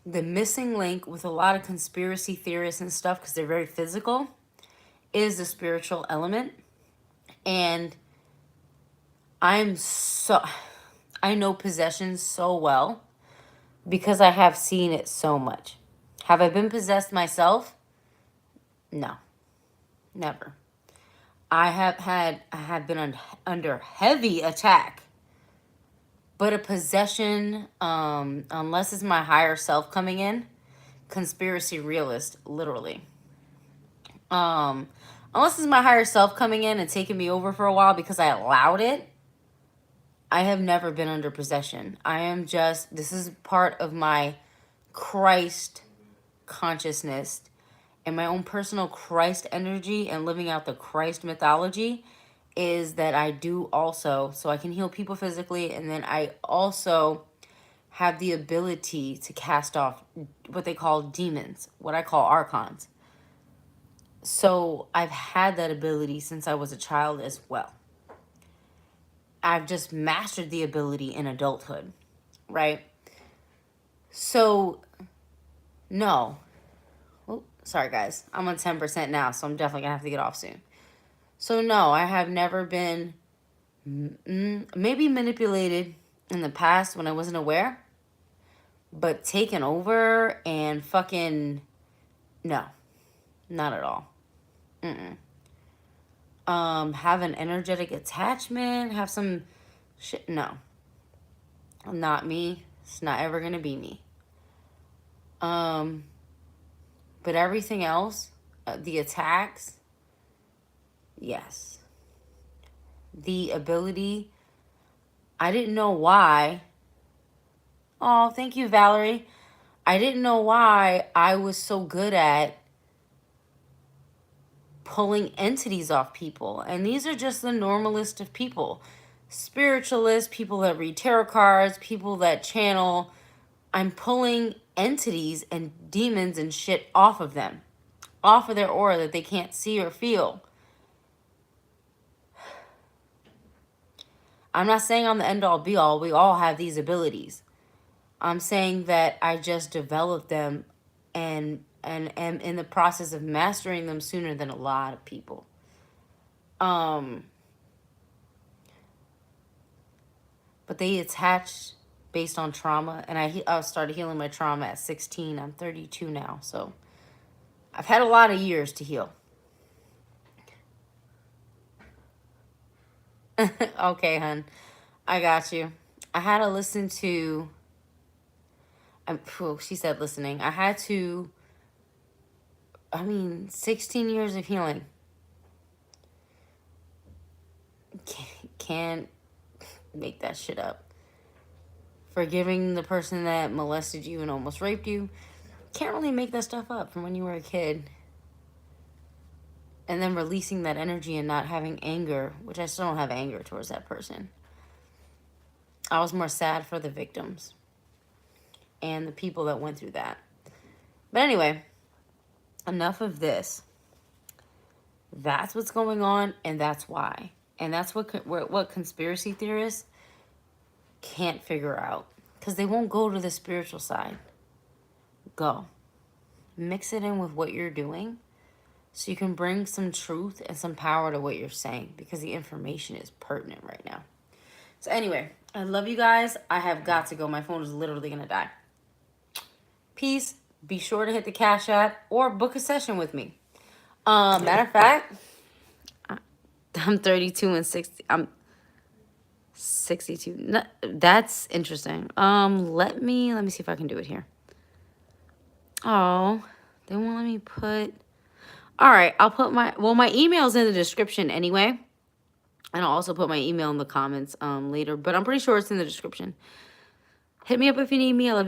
[SPEAKER 1] The missing link with a lot of conspiracy theorists and stuff, because they're very physical, is the spiritual element. And I know possession so well because I have seen it so much. Have I been possessed myself? No, never. I have been under heavy attack. But a possession, unless it's my higher self coming in, conspiracy realist, literally. Unless it's my higher self coming in and taking me over for a while because I allowed it, I have never been under possession. This is part of my Christ consciousness and my own personal Christ energy and living out the Christ mythology is that I do also, so I can heal people physically, and then I also have the ability to cast off what they call demons, what I call archons. So I've had that ability since I was a child as well. I've just mastered the ability in adulthood, right? So, no. Oh, sorry, guys. I'm on 10% now, so I'm definitely going to have to get off soon. So, no, I have never been maybe manipulated in the past when I wasn't aware, but taken over and fucking, no, not at all. Have an energetic attachment, have some shit, no. Not me. It's not ever gonna be me. But everything else, the attacks, yes. The ability, I didn't know why. Oh, thank you, Valerie. I didn't know why I was so good at pulling entities off people. And these are just the normal list of people. Spiritualists, people that read tarot cards, people that channel. I'm pulling entities and demons and shit off of them. Off of their aura that they can't see or feel. I'm not saying I'm the end all be all. We all have these abilities. I'm saying that I just developed them and am in the process of mastering them sooner than a lot of people. But they attach based on trauma, and I started healing my trauma at 16. I'm 32 now, so I've had a lot of years to heal. Okay, hun. I got you. I had to listen to... she said listening. I had to... 16 years of healing. Can't make that shit up. Forgiving the person that molested you and almost raped you. Can't really make that stuff up from when you were a kid. And then releasing that energy and not having anger, which I still don't have anger towards that person. I was more sad for the victims and the people that went through that. But anyway, enough of this. That's what's going on, and that's why. And that's what conspiracy theorists can't figure out. Because they won't go to the spiritual side. Go. Mix it in with what you're doing so you can bring some truth and some power to what you're saying, because the information is pertinent right now. So anyway, I love you guys. I have got to go. My phone is literally going to die. Peace. Be sure to hit the Cash App or book a session with me. Matter of fact, I'm 32 and 60. I'm 62. No, that's interesting. Let me see if I can do it here. Oh, they won't let me put... All right, I'll put my email's in the description anyway. And I'll also put my email in the comments later. But I'm pretty sure it's in the description. Hit me up if you need me. I love you guys.